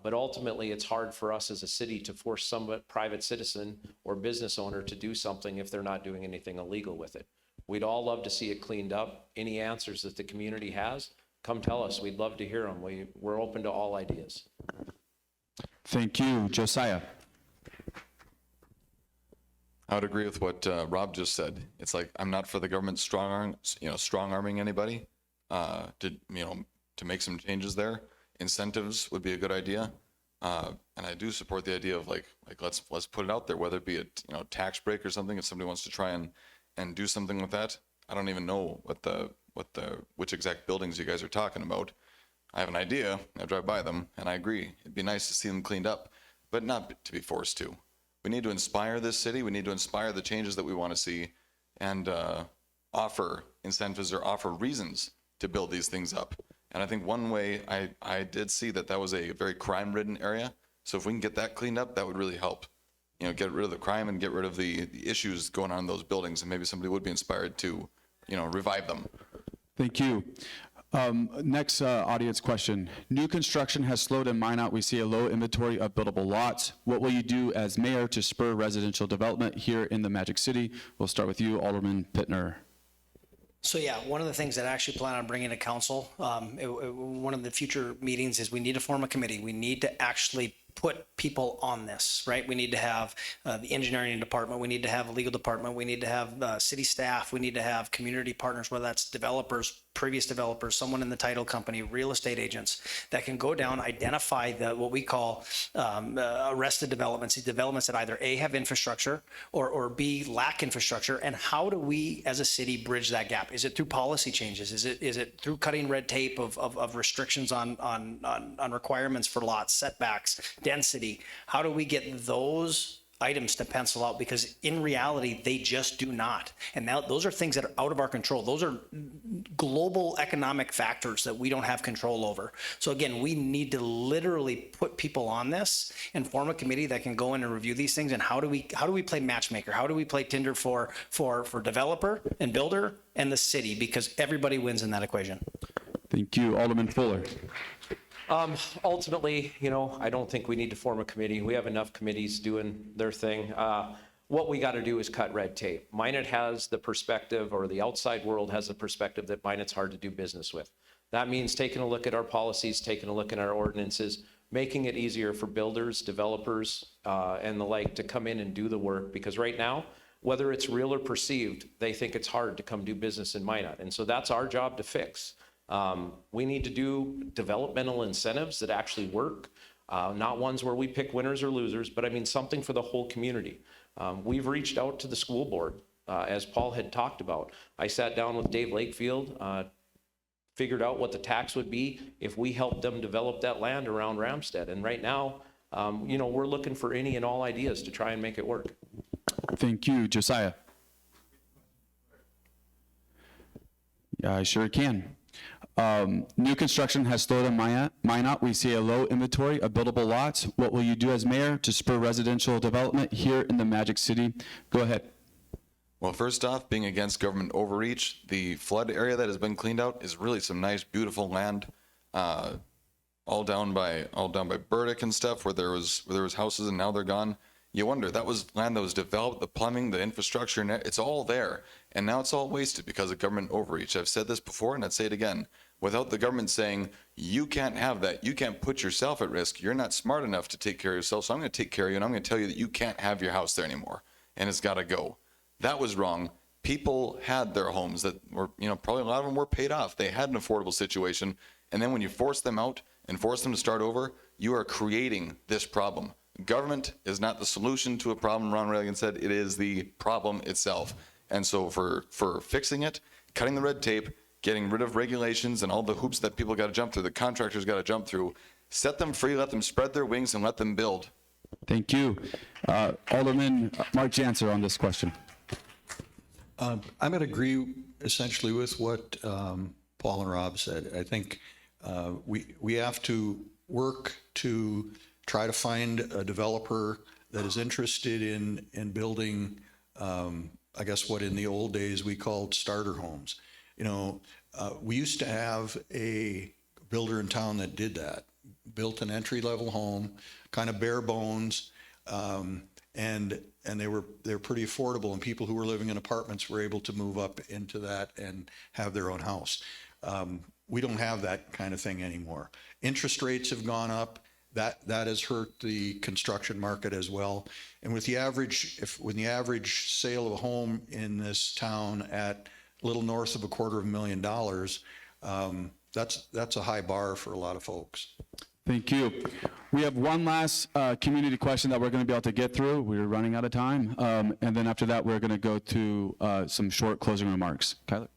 But ultimately, it's hard for us as a city to force some private citizen or business owner to do something if they're not doing anything illegal with it. We'd all love to see it cleaned up. Any answers that the community has, come tell us. We'd love to hear them. We're open to all ideas. Thank you. Josiah. I would agree with what Rob just said. It's like, I'm not for the government strong arming anybody to make some changes there. Incentives would be a good idea. And I do support the idea of like let's put it out there, whether it be a tax break or something. If somebody wants to try and do something with that, I don't even know which exact buildings you guys are talking about. I have an idea. I drive by them, and I agree. It'd be nice to see them cleaned up, but not to be forced to. We need to inspire this city. We need to inspire the changes that we want to see, and offer incentives or offer reasons to build these things up. And I think one way I did see that was a very crime-ridden area. So if we can get that cleaned up, that would really help. Get rid of the crime and get rid of the issues going on in those buildings, and maybe somebody would be inspired to, revive them. Thank you. Next audience question. New construction has slowed in Minot. We see a low inventory of buildable lots. What will you do as mayor to spur residential development here in the Magic City? We'll start with you, Alderman Pittner. So yeah, one of the things that I actually plan on bringing to council, one of the future meetings, is we need to form a committee. We need to actually put people on this, right? We need to have the engineering department. We need to have a legal department. We need to have city staff. We need to have community partners, whether that's developers, previous developers, someone in the title company, real estate agents that can go down, identify what we call arrested developments, developments that either A, have infrastructure or B, lack infrastructure. And how do we as a city bridge that gap? Is it through policy changes? Is it through cutting red tape of restrictions on requirements for lots, setbacks, density? How do we get those items to pencil out? Because in reality, they just do not. And now those are things that are out of our control. Those are global economic factors that we don't have control over. So again, we need to literally put people on this and form a committee that can go in and review these things. And how do we play matchmaker? How do we play Tinder for developer and builder and the city? Because everybody wins in that equation. Thank you. Alderman Fuller. Ultimately, I don't think we need to form a committee. We have enough committees doing their thing. What we got to do is cut red tape. Minot has the perspective, or the outside world has the perspective, that Minot's hard to do business with. That means taking a look at our policies, taking a look at our ordinances, making it easier for builders, developers, and the like to come in and do the work. Because right now, whether it's real or perceived, they think it's hard to come do business in Minot. And so that's our job to fix. We need to do developmental incentives that actually work, not ones where we pick winners or losers, but I mean something for the whole community. We've reached out to the school board, as Paul had talked about. I sat down with Dave Lakefield, figured out what the tax would be if we helped them develop that land around Ramstead. And right now, we're looking for any and all ideas to try and make it work. Thank you. Josiah. Yeah, I sure can. New construction has slowed in Minot. We see a low inventory of buildable lots. What will you do as mayor to spur residential development here in the Magic City? Go ahead. Well, first off, being against government overreach, the flood area that has been cleaned out is really some nice, beautiful land, all down by Burdick and stuff, where there was houses and now they're gone. You wonder, that was land that was developed, the plumbing, the infrastructure, and it's all there. And now it's all wasted because of government overreach. I've said this before and I'd say it again. Without the government saying, you can't have that, you can't put yourself at risk, you're not smart enough to take care of yourself, so I'm going to take care of you and I'm going to tell you that you can't have your house there anymore and it's got to go. That was wrong. People had their homes that were, probably a lot of them were paid off. They had an affordable situation. And then when you force them out and force them to start over, you are creating this problem. Government is not the solution to a problem, Ron Reagan said. It is the problem itself. And so for fixing it, cutting the red tape, getting rid of regulations and all the hoops that people got to jump through, the contractors got to jump through, set them free, let them spread their wings, and let them build. Thank you. Alderman Mark Janser on this question. I'm going to agree essentially with what Paul and Rob said. I think we have to work to try to find a developer that is interested in building, I guess what in the old days we called starter homes. We used to have a builder in town that did that, built an entry-level home, kind of bare bones, and they're pretty affordable, and people who were living in apartments were able to move up into that and have their own house. We don't have that kind of thing anymore. Interest rates have gone up. That has hurt the construction market as well. And with the average sale of a home in this town at a little north of $250,000, that's a high bar for a lot of folks. Thank you. We have one last community question that we're going to be able to get through. We're running out of time. And then after that, we're going to go to some short closing remarks. Kyler?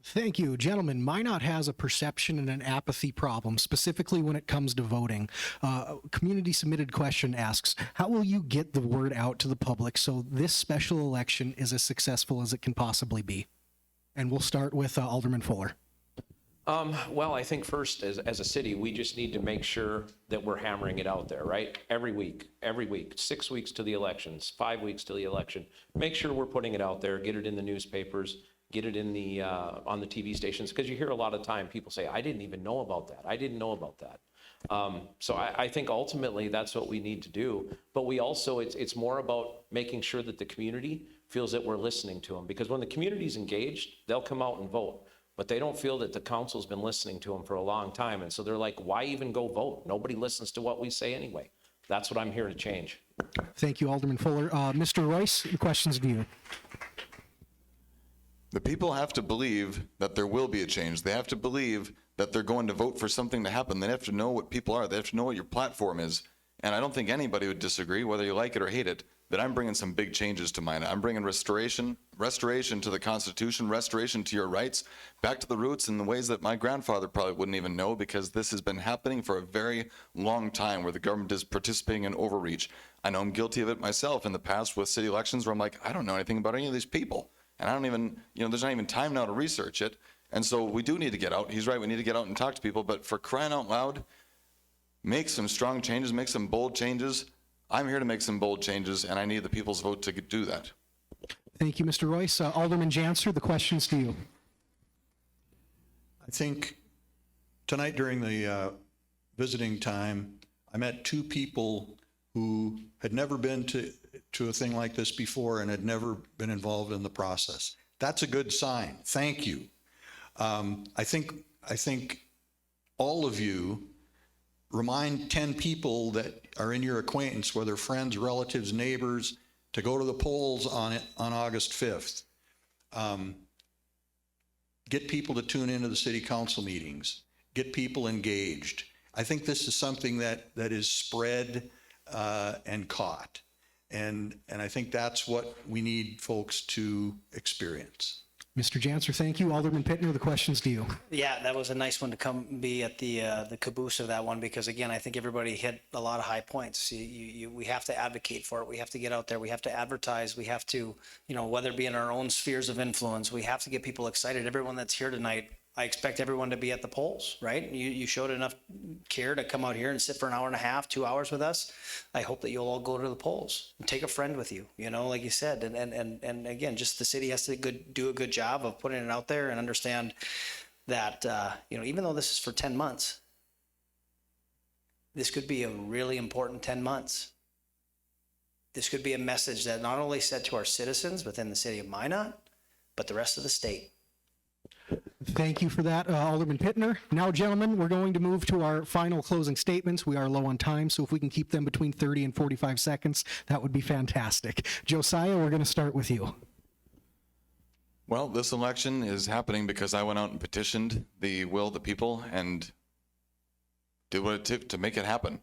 Thank you. Gentlemen, Minot has a perception and an apathy problem, specifically when it comes to voting. Community submitted question asks, how will you get the word out to the public so this special election is as successful as it can possibly be? And we'll start with Alderman Fuller. Well, I think first, as a city, we just need to make sure that we're hammering it out there, right? Every week, 6 weeks to the elections, 5 weeks to the election. Make sure we're putting it out there, get it in the newspapers, get it in the on the TV stations, because you hear a lot of time people say, I didn't even know about that. I didn't know about that. So I think ultimately that's what we need to do. But we also, it's more about making sure that the community feels that we're listening to them, because when the community's engaged, they'll come out and vote. But they don't feel that the council's been listening to them for a long time. And so they're like, why even go vote? Nobody listens to what we say anyway. That's what I'm here to change. Thank you, Alderman Fuller. Mr. Royce, the question's to you. The people have to believe that there will be a change. They have to believe that they're going to vote for something to happen. They have to know what people are. They have to know what your platform is. And I don't think anybody would disagree, whether you like it or hate it, that I'm bringing some big changes to mine. I'm bringing restoration to the Constitution, restoration to your rights, back to the roots in the ways that my grandfather probably wouldn't even know, because this has been happening for a very long time, where the government is participating in overreach. I know I'm guilty of it myself in the past with city elections, where I'm like, I don't know anything about any of these people. And I don't even, there's not even time now to research it. And so we do need to get out. He's right, we need to get out and talk to people. But for crying out loud, make some strong changes, make some bold changes. I'm here to make some bold changes, and I need the people's vote to do that. Thank you, Mr. Royce. Alderman Janser, the question's to you. I think tonight during the visiting time, I met two people who had never been to a thing like this before and had never been involved in the process. That's a good sign. Thank you. I think all of you remind 10 people that are in your acquaintance, whether friends, relatives, neighbors, to go to the polls on August 5th. Get people to tune into the city council meetings. Get people engaged. I think this is something that is spread and caught. And I think that's what we need folks to experience. Mr. Janser, thank you. Alderman Pittner, the question's to you. Yeah, that was a nice one to come be at the caboose of that one, because again, I think everybody hit a lot of high points. We have to advocate for it. We have to get out there. We have to advertise. We have to, whether it be in our own spheres of influence, we have to get people excited. Everyone that's here tonight, I expect everyone to be at the polls, right? You showed enough care to come out here and sit for an hour and a half, 2 hours with us. I hope that you'll all go to the polls and take a friend with you, like you said. And again, just the city has to do a good job of putting it out there and understand that, even though this is for 10 months, this could be a really important 10 months. This could be a message that not only said to our citizens within the city of Minot, but the rest of the state. Thank you for that, Alderman Pittner. Now, gentlemen, we're going to move to our final closing statements. We are low on time, so if we can keep them between 30 and 45 seconds, that would be fantastic. Josiah, we're going to start with you. Well, this election is happening because I went out and petitioned the will of the people and did what it took to make it happen.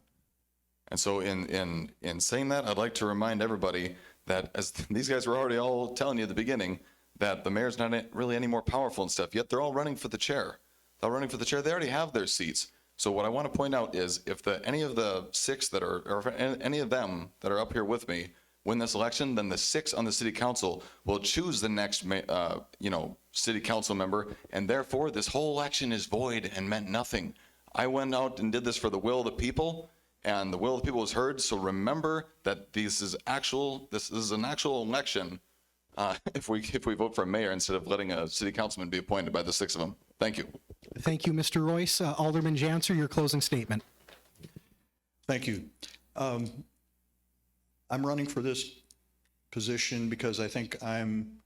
And so in saying that, I'd like to remind everybody that, as these guys were already all telling you at the beginning, that the mayor's not really any more powerful and stuff, yet they're all running for the chair. They're running for the chair. They already have their seats. So what I want to point out is, if any of the six that are, or any of them that are up here with me win this election, then the six on the city council will choose the next, city council member, and therefore this whole election is void and meant nothing. I went out and did this for the will of the people, and the will of the people was heard. So remember that this is an actual election if we vote for a mayor instead of letting a city councilman be appointed by the 6 of them. Thank you. Thank you, Mr. Royce. Alderman Janser, your closing statement. Thank you. I'm running for this position because I think I'm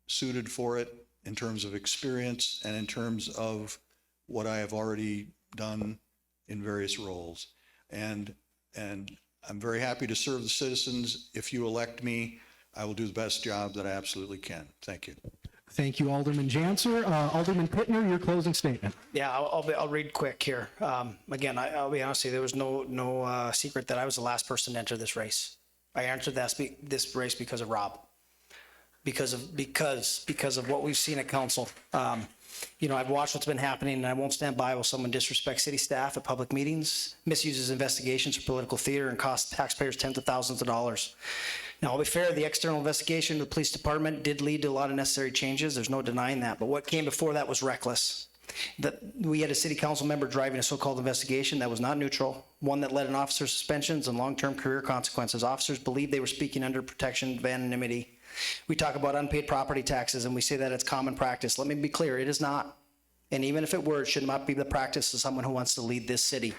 suited for it in terms of experience and in terms of what I have already done in various roles. And I'm very happy to serve the citizens. If you elect me, I will do the best job that I absolutely can. Thank you. Thank you, Alderman Janser. Alderman Pittner, your closing statement. Yeah, I'll read quick here. Again, I'll be honest with you, there was no secret that I was the last person to enter this race. I entered this race because of Rob, because of what we've seen at council. I've watched what's been happening, and I won't stand by while someone disrespects city staff at public meetings, misuses investigations for political theater, and costs taxpayers tens of thousands of dollars. Now, I'll be fair, the external investigation of the police department did lead to a lot of necessary changes. There's no denying that. But what came before that was reckless. That we had a city council member driving a so-called investigation that was not neutral, one that led in officer suspensions and long-term career consequences. Officers believed they were speaking under protection of anonymity. We talk about unpaid property taxes, and we say that it's common practice. Let me be clear, it is not. And even if it were, it should not be the practice of someone who wants to lead this city.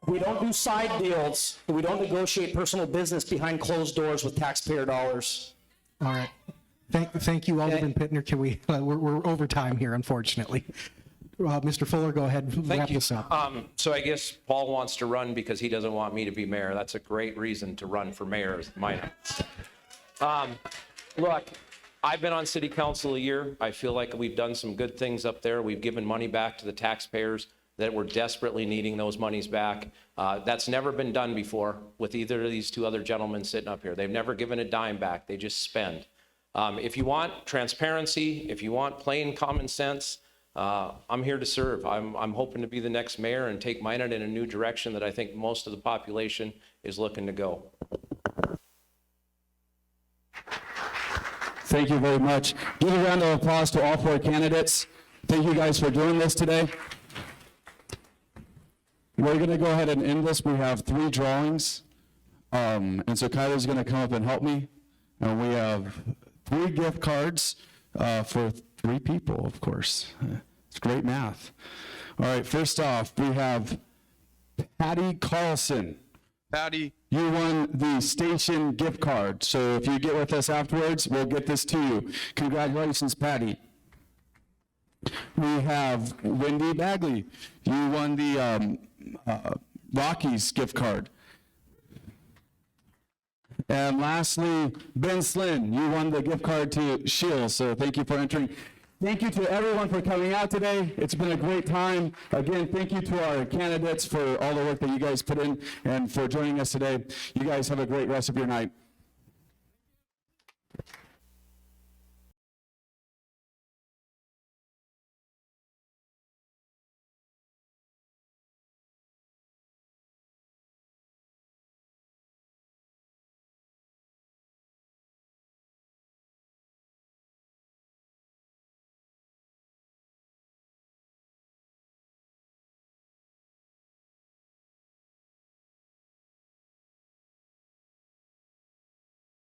We don't do side deals. We don't negotiate personal business behind closed doors with taxpayer dollars. All right. Thank you, Alderman Pittner. Can we, we're over time here, unfortunately. Mr. Fuller, go ahead and wrap this up. So I guess Paul wants to run because he doesn't want me to be mayor. That's a great reason to run for mayor. Look, I've been on city council a year. I feel like we've done some good things up there. We've given money back to the taxpayers that were desperately needing those monies back. That's never been done before with either of these two other gentlemen sitting up here. They've never given a dime back. They just spend. If you want transparency, if you want plain common sense, I'm here to serve. I'm hoping to be the next mayor and take Minot in a new direction that I think most of the population is looking to go. Thank you very much. Give a round of applause to all 4 candidates. Thank you guys for doing this today. We're going to go ahead and end this. We have 3 drawings. And so Kyler's going to come up and help me. And we have 3 gift cards for 3 people, of course. It's great math. All right, first off, we have Patty Carlson. Patty, you won the station gift card. So if you get with us afterwards, we'll get this to you. Congratulations, Patty. We have Wendy Bagley. You won the Rockies gift card. And lastly, Ben Slynn, you won the gift card to Shields, so thank you for entering. Thank you to everyone for coming out today. It's been a great time. Again, thank you to our candidates for all the work that you guys put in and for joining us today. You guys have a great rest of your night.